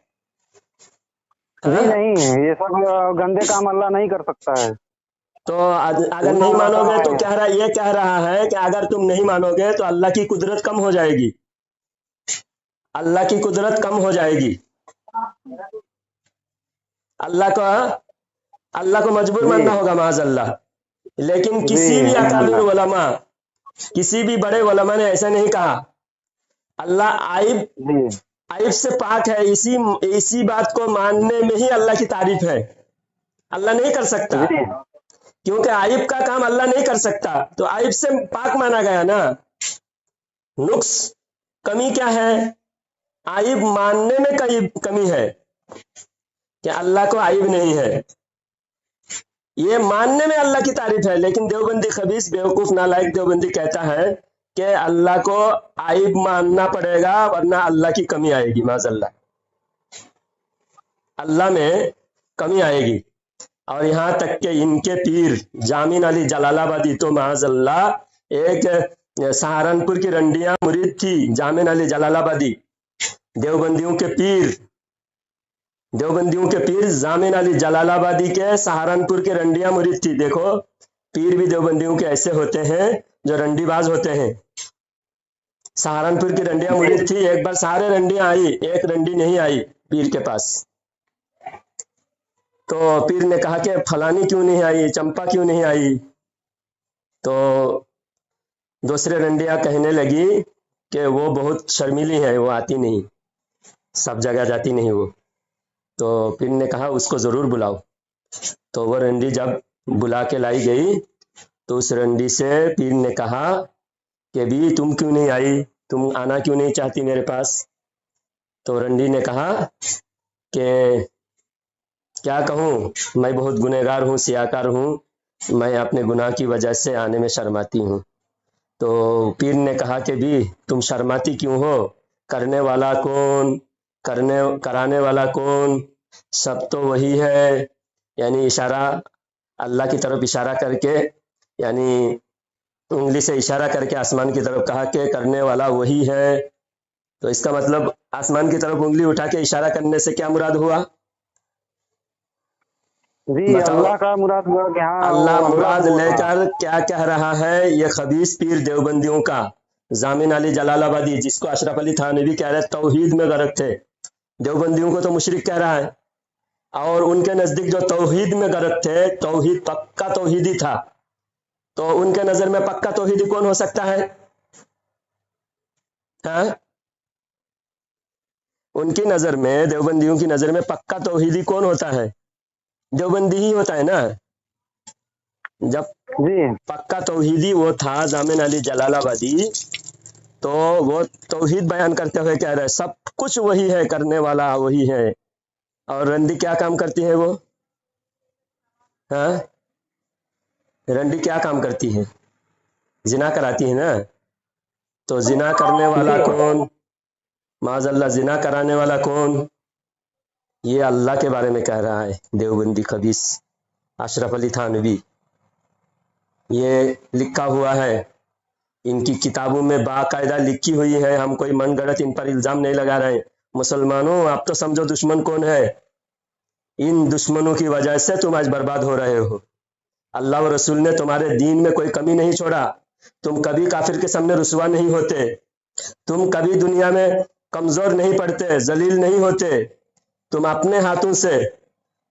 हाँ? नहीं, ये सब गंदे काम अल्लाह नहीं कर सकता है। तो अगर नहीं मानोगे तो ये कह रहा है कि अगर तुम नहीं मानोगे तो अल्लाह की कुदरत कम हो जाएगी, अल्लाह की कुदरत कम हो जाएगी। अल्लाह को मजबूर जी मानना होगा माज अल्लाह। लेकिन किसी भी अकाबिर उलमा, किसी भी बड़े उलमा ने ऐसा नहीं कहा। अल्लाह जी आइब से पाक है, इसी बात को मानने में ही अल्लाह की तारीफ है। अल्लाह नहीं कर सकता, जी क्योंकि आइब का काम अल्लाह नहीं कर सकता, तो आइब से पाक माना गया ना। नुक्स, कमी क्या है? आइब मानने में कमी है कि अल्लाह को आइब नहीं है, ये मानने में अल्लाह की तारीफ है। लेकिन देवबंदी खबीस बेवकूफ नालायक देवबंदी कहता है कि अल्लाह को आइब मानना पड़ेगा वरना अल्लाह की कमी आएगी। माज़अल्लाह, अल्लाह में कमी आएगी। और यहाँ तक कि इनके पीर जामिन अली जलालाबादी तो माज़अल्लाह एक सहारनपुर की रंडिया मुरीद थी। जामिन अली जलालाबादी देवबंदियों के पीर जामिन अली जलालाबादी के सहारनपुर के रंडिया मुरीद थी। देखो, पीर भी देवबंदियों के ऐसे होते हैं जो रंडीबाज होते हैं। सहारनपुर की रंडिया मुरीद थी, एक बार सारे रंडियां आई, एक रंडी नहीं आई पीर के पास। तो पीर ने कहा कि फलानी क्यों नहीं आई, चंपा क्यों नहीं आई? तो दूसरे रंडियां कहने लगी कि वो बहुत शर्मीली है, वो आती नहीं, सब जगह जाती नहीं वो। तो पीर ने कहा उसको जरूर बुलाओ। तो वो रंडी जब बुला के लाई गई तो उस रंडी से पीर ने कहा कि भी तुम क्यों नहीं आई, तुम आना क्यों नहीं चाहती मेरे पास? तो रंडी ने कहा कि क्या कहूँ, मैं बहुत गुनहगार हूँ, सियाकार हूँ, मैं अपने गुनाह की वजह से आने में शर्माती हूँ। तो पीर ने कहा कि भी तुम शर्माती क्यों हो? करने वाला कौन, कराने वाला कौन? सब तो वही है। यानी इशारा, अल्लाह की तरफ इशारा करके, यानी उंगली से इशारा करके आसमान की तरफ कहा कि करने वाला वही है। तो इसका मतलब आसमान की तरफ उंगली उठा के इशारा करने से क्या मुराद हुआ? जी, बताओ। अल्लाह का मुराद हुआ कि हाँ, अल्लाह वो मुराद अल्लाह को लेकर क्या कह रहा है ये खबीस पीर देवबंदियों का जामिन अली जलालाबादी, जिसको अशरफ अली थानवी कह रहे तौहीद में गरक थे। देवबंदियों को तो मुशरिक कह रहा है, और उनके नजदीक जो तौहीद में गरक थे, तौहीद पक्का तौहीदी था। तो उनके नजर में पक्का तौहीदी कौन हो सकता है? हाँ? उनकी नजर में, देवबंदियों की नजर में पक्का तौहीदी कौन होता है? देवबंदी ही होता है ना। जब जी पक्का तौहीदी वो था जामिन अली जलालाबादी, तो वो तौहीद बयान करते हुए कह रहे सब कुछ वही है, करने वाला वही है। और रंडी क्या काम करती है वो? हाँ, रंडी क्या काम करती है? जिना कराती है ना। तो जिना करने वाला कौन? माज़अल्लाह, जिना कराने वाला कौन? ये अल्लाह के बारे में कह रहा है देवबंदी खबीस अशरफ अली थानवी। ये लिखा हुआ है इनकी किताबों में, बाकायदा लिखी हुई है। हम कोई मन गढ़ंत इन पर इल्जाम नहीं लगा रहे हैं। मुसलमानों, आप तो समझो दुश्मन कौन है। इन दुश्मनों की वजह से तुम आज बर्बाद हो रहे हो। अल्लाह व रसूल ने तुम्हारे दीन में कोई कमी नहीं छोड़ा। तुम कभी काफिर के सामने रुसवा नहीं होते, तुम कभी दुनिया में कमजोर नहीं पड़ते, जलील नहीं होते। तुम अपने हाथों से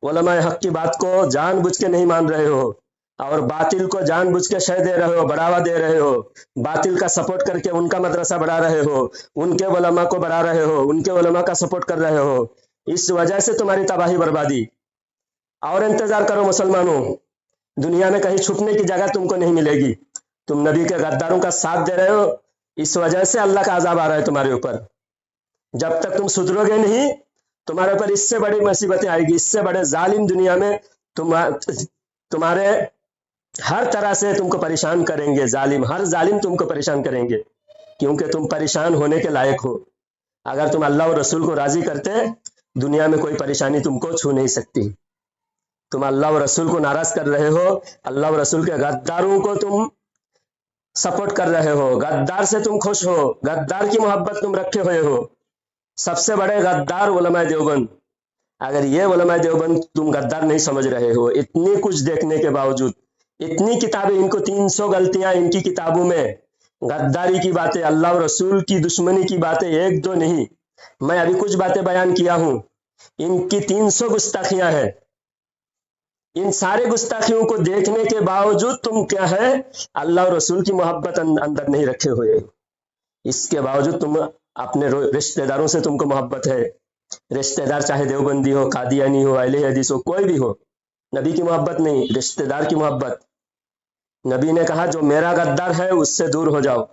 उलमाए हक की बात को जानबूझ के नहीं मान रहे हो, और बातिल को जानबूझ के शय दे रहे हो, बढ़ावा दे रहे हो। बातिल का सपोर्ट करके उनका मदरसा बढ़ा रहे हो, उनके उलमा को बढ़ा रहे हो, उनके उलमा का सपोर्ट कर रहे हो। इस वजह से तुम्हारी तबाही बर्बादी। और इंतजार करो मुसलमानों, दुनिया में कहीं छुपने की जगह तुमको नहीं मिलेगी। तुम नबी के गद्दारों का साथ दे रहे हो, इस वजह से अल्लाह का अजाब आ रहा है तुम्हारे ऊपर। जब तक तुम सुधरोगे नहीं, तुम्हारे ऊपर इससे बड़ी मुसीबतें आएगी, इससे बड़े जालिम दुनिया में तुम्हारे हर तरह से तुमको परेशान करेंगे। जालिम, हर जालिम तुमको परेशान करेंगे, क्योंकि तुम परेशान होने के लायक हो। अगर तुम अल्लाह और रसूल को राजी करते, दुनिया में कोई परेशानी तुमको छू नहीं सकती। तुम अल्लाह और रसूल को नाराज कर रहे हो, अल्लाह और रसूल के गद्दारों को तुम सपोर्ट कर रहे हो, गद्दार से तुम खुश हो, गद्दार की मोहब्बत तुम रखे हुए हो। सबसे बड़े गद्दार उलमाए देवबंद। अगर ये उलमाए देवबंद तुम गद्दार नहीं समझ रहे हो, इतनी कुछ देखने के बावजूद, इतनी किताबें, इनको 300 गलतियां इनकी किताबों में, गद्दारी की बातें, अल्लाह और रसूल की दुश्मनी की बातें, एक दो नहीं, मैं अभी कुछ बातें बयान किया हूं, इनकी 300 गुस्ताखियां हैं। इन सारे गुस्ताखियों को देखने के बावजूद तुम क्या है, अल्लाह और रसूल की मोहब्बत अंदर नहीं रखे हुए। इसके बावजूद तुम अपने रिश्तेदारों से तुमको मोहब्बत है। रिश्तेदार चाहे देवबंदी हो, कादियानी हो, अहले हदीस हो, कोई भी हो, नबी की मोहब्बत नहीं, रिश्तेदार की मोहब्बत। नबी ने कहा जो मेरा गद्दार है उससे दूर हो जाओ,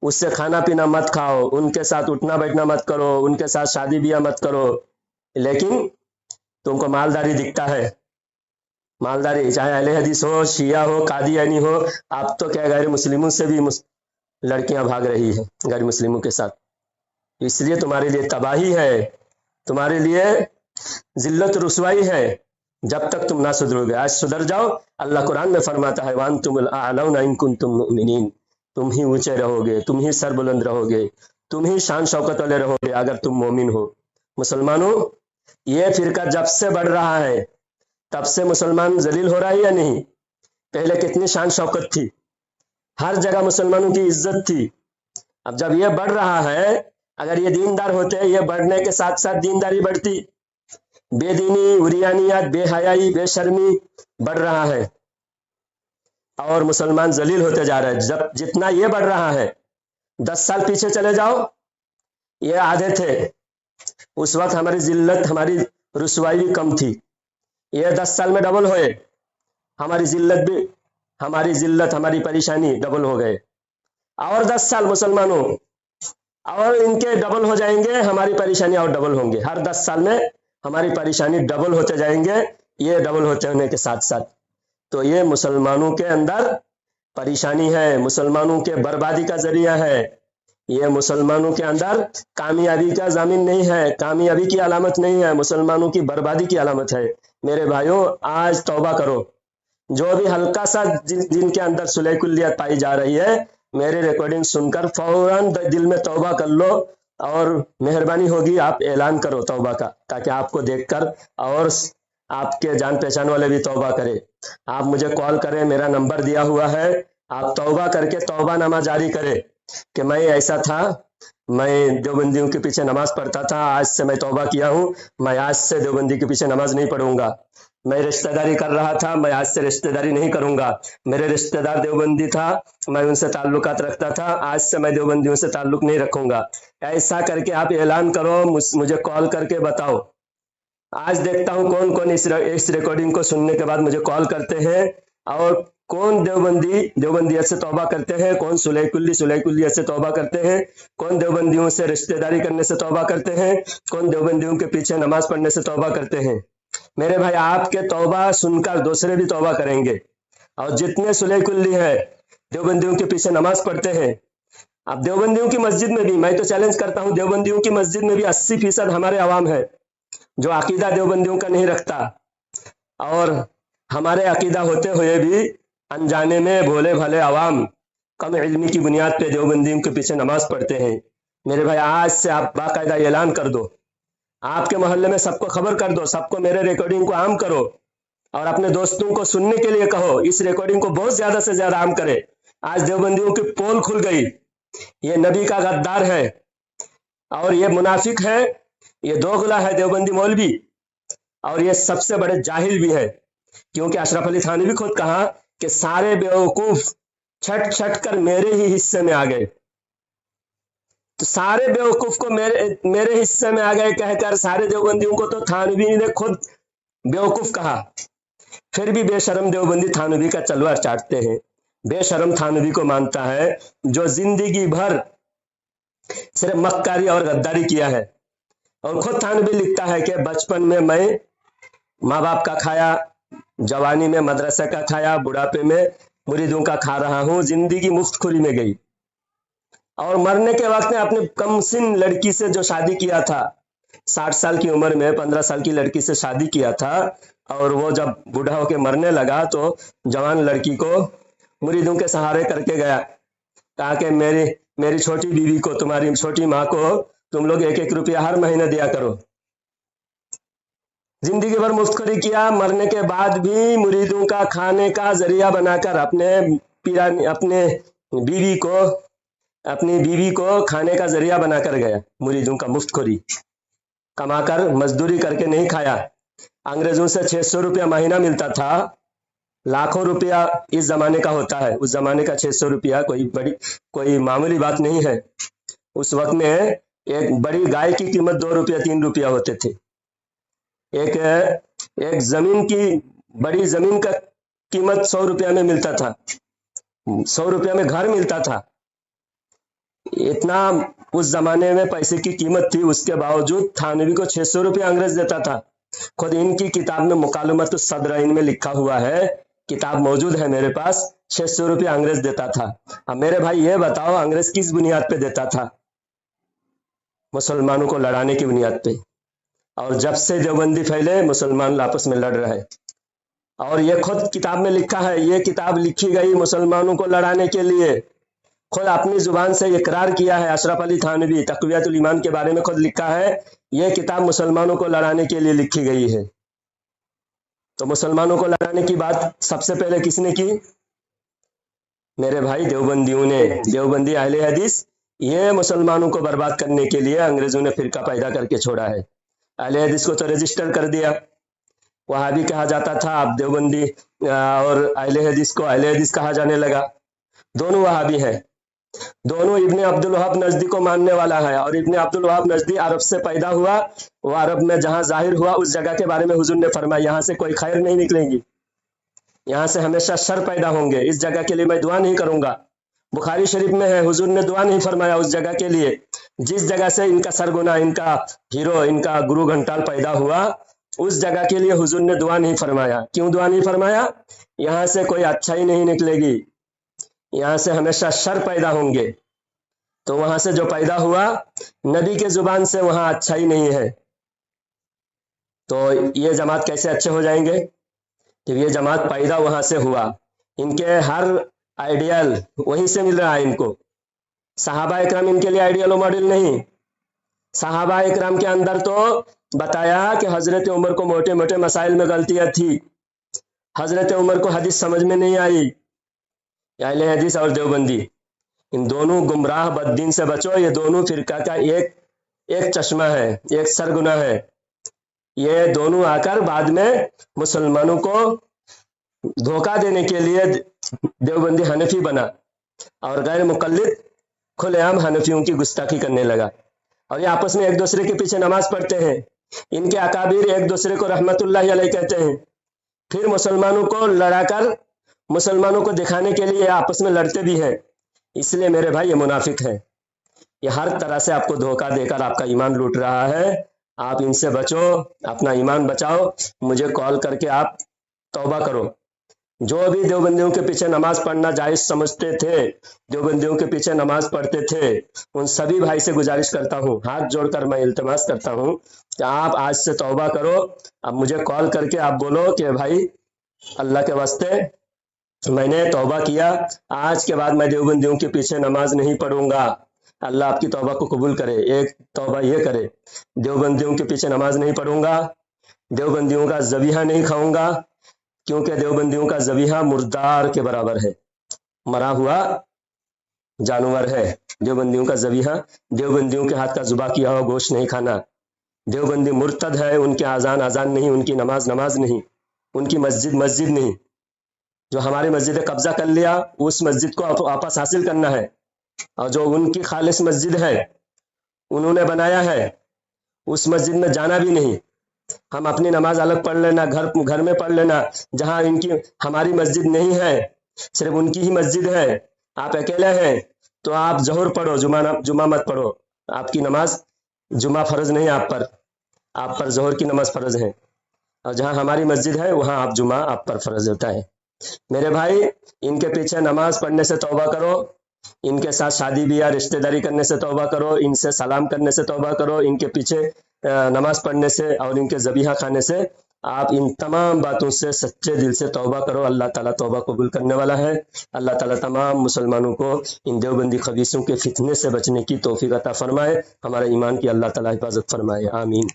उससे खाना पीना मत खाओ, उनके साथ उठना बैठना मत करो, उनके साथ शादी ब्याह मत करो। लेकिन तुमको मालदारी दिखता है, मालदारी, चाहे अहले हदीस हो, शिया हो, कादियानी हो। अब तो क्या गैर मुस्लिमों से भी लड़कियां भाग रही है गैर मुस्लिमों के साथ। इसलिए तुम्हारे लिए तबाही है, तुम्हारे लिए जिल्लत रुसवाई है, जब तक तुम ना सुधरोगे। आज सुधर जाओ। अल्लाह कुरान में फरमाता है वांतुमुल आलौना इन कुंतुम मुमिनीन, तुम ही ऊंचे रहोगे, तुम ही सर बुलंद रहोगे, तुम ही शान शौकत वाले रहोगे अगर तुम मोमिन हो। मुसलमानों, ये फिरका जब से बढ़ रहा है तब से मुसलमान जलील हो रहा है या नहीं? पहले कितनी शान शौकत थी, हर जगह मुसलमानों की इज्जत थी। अब जब ये बढ़ रहा है, अगर ये दीनदार होते, ये बढ़ने के साथ साथ दीनदारी बढ़ती। बेदीनी, उरियानियत, बेहयाई, बेशर्मी बढ़ रहा है और मुसलमान जलील होते जा रहे हैं। जब जितना ये बढ़ रहा है, 10 साल पीछे चले जाओ, ये आधे थे, उस वक्त हमारी जिल्लत, हमारी रुसवाई भी कम थी। ये 10 साल में डबल हुए, हमारी जिल्लत, हमारी परेशानी डबल हो गए। और 10 साल मुसलमानों, और इनके डबल हो जाएंगे, हमारी परेशानी और डबल होंगे। हर 10 साल में हमारी परेशानी डबल होते जाएंगे। ये डबल होते होने के साथ साथ तो ये मुसलमानों के अंदर परेशानी है, मुसलमानों के बर्बादी का जरिया है। ये मुसलमानों के अंदर कामयाबी का जामिन नहीं है, कामयाबी की अलामत नहीं है, मुसलमानों की बर्बादी की अलामत है। मेरे भाइयों, आज तौबा करो। जो भी हल्का सा जिनके अंदर सुलह कुल्लियत पाई जा रही है, मेरे रिकॉर्डिंग सुनकर फौरन दिल में तौबा कर लो, और मेहरबानी होगी आप ऐलान करो तौबा का, ताकि आपको देखकर और आपके जान पहचान वाले भी तौबा करें। आप मुझे कॉल करें, मेरा नंबर दिया हुआ है, आप तौबा करके तौबा नामा जारी करें कि मैं ऐसा था, मैं देवबंदियों के पीछे नमाज पढ़ता था, आज से मैं तौबा किया हूँ, मैं आज से देवबंदी के पीछे नमाज नहीं पढ़ूंगा। मैं रिश्तेदारी कर रहा था, मैं आज से रिश्तेदारी नहीं करूंगा। मेरे रिश्तेदार देवबंदी था, मैं उनसे ताल्लुकात रखता था, आज से मैं देवबंदियों से ताल्लुक नहीं रखूंगा। ऐसा करके आप ऐलान करो, मुझे कॉल करके बताओ। आज देखता हूं कौन कौन इस रिकॉर्डिंग को सुनने के बाद मुझे कॉल करते हैं, और कौन देवबंदियत से तौबा करते हैं, कौन सुलह कुल्लियत से तौबा करते हैं, कौन देवबंदियों से रिश्तेदारी करने से तौबा करते हैं, कौन देवबंदियों के पीछे नमाज पढ़ने से तौबा करते हैं। मेरे भाई, आपके तौबा सुनकर दूसरे भी तौबा करेंगे। और जितने सुलह कुल्ली है देवबंदियों के पीछे नमाज पढ़ते हैं, अब देवबंदियों की मस्जिद में भी, मैं तो चैलेंज करता हूं, देवबंदियों की मस्जिद में भी 80% हमारे अवाम है जो अकीदा देवबंदियों का नहीं रखता, और हमारे अकीदा होते हुए भी अनजाने में भोले भाले अवाम कम इल्मी की बुनियाद पे देवबंदियों के पीछे नमाज पढ़ते हैं। मेरे भाई, आज से आप बाकायदा ऐलान कर दो, आपके मोहल्ले में सबको खबर कर दो, सबको मेरे रिकॉर्डिंग को आम करो, और अपने दोस्तों को सुनने के लिए कहो, इस रिकॉर्डिंग को बहुत ज्यादा से ज्यादा आम करे। आज देवबंदियों की पोल खुल गई। ये नबी का गद्दार है, और ये मुनाफिक है, ये दोगला है देवबंदी मौलवी, और ये सबसे बड़े जाहिल भी है। क्योंकि अशरफ अली थानवी भी खुद कहा कि सारे बेवकूफ छट छट कर मेरे ही हिस्से में आ गए। तो सारे बेवकूफ को मेरे हिस्से में आ गए कहकर सारे देवबंदियों को तो थानवी ने खुद बेवकूफ कहा, फिर भी बेशरम देवबंदी थानवी का तलवार चाटते हैं। बेशरम थानवी को मानता है जो जिंदगी भर सिर्फ मक्कारी और गद्दारी किया है। और खुद थानवी लिखता है कि बचपन में मैं माँ बाप का खाया, जवानी में मदरसा का खाया, बुढ़ापे में मुरीदों का खा रहा हूँ, जिंदगी मुफ्तखोरी में गई। और मरने के वक्त में अपने कमसिन लड़की से जो शादी किया था, 60 साल की उम्र में 15 साल की लड़की से शादी किया था, और वो जब बूढ़ा होके मरने लगा तो जवान लड़की को मुरीदों के सहारे करके गया, कहा कि मेरी छोटी बीवी को, तुम्हारी छोटी माँ को तुम लोग 1-1 रुपया हर महीने दिया करो। जिंदगी भर मुफ्तखोरी किया, मरने के बाद भी मुरीदों का खाने का जरिया बनाकर अपनी बीवी को खाने का जरिया बनाकर गया। मुरीदों का मुफ्तखोरी कमाकर मजदूरी करके नहीं खाया। अंग्रेजों से 600 रुपया महीना मिलता था, लाखों रुपया इस जमाने का होता है। उस जमाने का 600 रुपया कोई मामूली बात नहीं है। उस वक्त में एक बड़ी गाय की कीमत 2 रुपया 3 रुपया होते थे। एक बड़ी जमीन का कीमत 100 रुपया में मिलता था, 100 रुपया में घर मिलता था। इतना उस जमाने में पैसे की कीमत थी, उसके बावजूद थानवी को 600 रुपया अंग्रेज देता था। खुद इनकी किताब में मुकालमत सदर में लिखा हुआ है, किताब मौजूद है मेरे पास, 600 रुपया अंग्रेज देता था। अब मेरे भाई ये बताओ, अंग्रेज किस बुनियाद पे देता था? मुसलमानों को लड़ाने की बुनियाद पे। और जब से देवबंदी फैले मुसलमान आपस में लड़ रहे। और ये खुद किताब में लिखा है, ये किताब लिखी गई मुसलमानों को लड़ाने के लिए। खुद अपनी जुबान से इकरार किया है अशरफ अली थानवी, तक़वियतुल ईमान के बारे में खुद लिखा है, ये किताब मुसलमानों को लड़ाने के लिए लिखी गई है। तो मुसलमानों को लड़ाने की बात सबसे पहले किसने की? मेरे भाई देवबंदियों ने। देवबंदी अहले हदीस, ये मुसलमानों को बर्बाद करने के लिए अंग्रेजों ने फिरका पैदा करके छोड़ा है। अहले हदीस को तो रजिस्टर कर दिया, वहाबी कहा जाता था, अब देवबंदी और अहले हदीस को अहले हदीस कहा जाने लगा। दोनों वहाबी हैं, दोनों इब्ने अब्दुल वहाब नजदी को मानने वाला है। और इब्ने अब्दुल वहाब नजदी अरब से पैदा हुआ, वो अरब में जहां जाहिर हुआ उस जगह के बारे में हुजूर ने फरमाया, यहाँ से कोई खैर नहीं निकलेगी, यहाँ से हमेशा शर पैदा होंगे, इस जगह के लिए मैं दुआ नहीं करूंगा। बुखारी शरीफ में है, हुजूर ने दुआ नहीं फरमाया उस जगह के लिए जिस जगह से इनका सरगुना, इनका हीरो, इनका गुरु घंटाल पैदा हुआ, उस जगह के लिए हुजूर ने दुआ नहीं फरमाया। क्यों दुआ नहीं फरमाया? यहाँ से कोई अच्छाई नहीं निकलेगी, यहाँ से हमेशा शर पैदा होंगे। तो वहां से जो पैदा हुआ नबी के जुबान से, वहां अच्छाई नहीं है। तो ये जमात कैसे अच्छे हो जाएंगे? जब ये जमात पैदा वहां से हुआ, इनके हर आइडियल वहीं से मिल रहा है इनको। सहाबा इकराम इनके लिए आइडियल और मॉडल नहीं। सहाबा इकराम के अंदर तो बताया कि हजरत उमर को मोटे मोटे मसाइल में गलतियां थी, हजरत उमर को हदीस समझ में नहीं आई। अहले हदीस और देवबंदी, इन दोनों गुमराह बद्दीन से बचो। ये दोनों फिरका का एक चश्मा है, एक सरगुना है। ये दोनों आकर बाद में मुसलमानों को धोखा देने के लिए देवबंदी हनफी बना और गैर मुकल्लिद खुलेआम हनफियों की गुस्ताखी करने लगा। और ये आपस में एक दूसरे के पीछे नमाज पढ़ते हैं। इनके अकाबिर एक दूसरे को रहमतुल्लाह अलैह कहते हैं। फिर मुसलमानों को लड़ाकर मुसलमानों को दिखाने के लिए आपस में लड़ते भी हैं। इसलिए मेरे भाई ये मुनाफिक है, ये हर तरह से आपको धोखा देकर आपका ईमान लूट रहा है। आप इनसे बचो, अपना ईमान बचाओ। मुझे कॉल करके आप तौबा करो। जो भी देवबंदियों के पीछे नमाज पढ़ना जायज समझते थे, देवबंदियों के पीछे नमाज पढ़ते थे, उन सभी भाई से गुजारिश करता हूँ, हाथ जोड़कर मैं इल्तिमास करता हूँ कि आप आज से तौबा करो। अब मुझे कॉल करके आप बोलो कि भाई अल्लाह के वास्ते मैंने तौबा किया, आज के बाद मैं देवबंदियों के पीछे नमाज नहीं पढ़ूंगा। अल्लाह आपकी तौबा को कबूल करे। एक तौबा ये करे, देवबंदियों के पीछे नमाज नहीं पढ़ूंगा, देवबंदियों का ज़बीहा नहीं खाऊंगा, क्योंकि देवबंदियों का ज़बीहा मुर्दार के बराबर है, मरा हुआ जानवर है। देवबंदियों का ज़बीहा, देवबंदियों के हाथ का जुबा किया हुआ गोश्त नहीं खाना। देवबंदी मुर्तद है, उनके आज़ान आज़ान नहीं, उनकी नमाज नमाज नहीं, उनकी मस्जिद मस्जिद नहीं। जो हमारी मस्जिद कब्जा कर लिया उस मस्जिद को वापस हासिल करना है, और जो उनकी खालिस मस्जिद है उन्होंने बनाया है उस मस्जिद में जाना भी नहीं। हम अपनी नमाज अलग पढ़ लेना, घर में पढ़ लेना, जहाँ इनकी हमारी मस्जिद नहीं है, सिर्फ उनकी ही मस्जिद है, आप अकेले हैं, तो आप ज़ोहर पढ़ो, जुमा मत पढ़ो। आपकी नमाज जुमा फर्ज नहीं आप पर ज़ोहर की नमाज फर्ज है, और जहाँ हमारी मस्जिद है वहाँ आप जुमा आप पर फर्ज होता है। मेरे भाई, इनके पीछे नमाज पढ़ने से तौबा करो, इनके साथ शादी ब्याह रिश्तेदारी करने से तौबा करो, इनसे सलाम करने से तौबा करो, इनके पीछे नमाज पढ़ने से और इनके ज़बीहा खाने से, आप इन तमाम बातों से सच्चे दिल से तौबा करो। अल्लाह ताला तौबा कबूल करने वाला है। अल्लाह ताला तमाम मुसलमानों को इन देवबंदी खबीसों के फितने से बचने की तौफीक अता फरमाए, हमारे ईमान की अल्लाह ताला हिफाजत फरमाए, आमीन।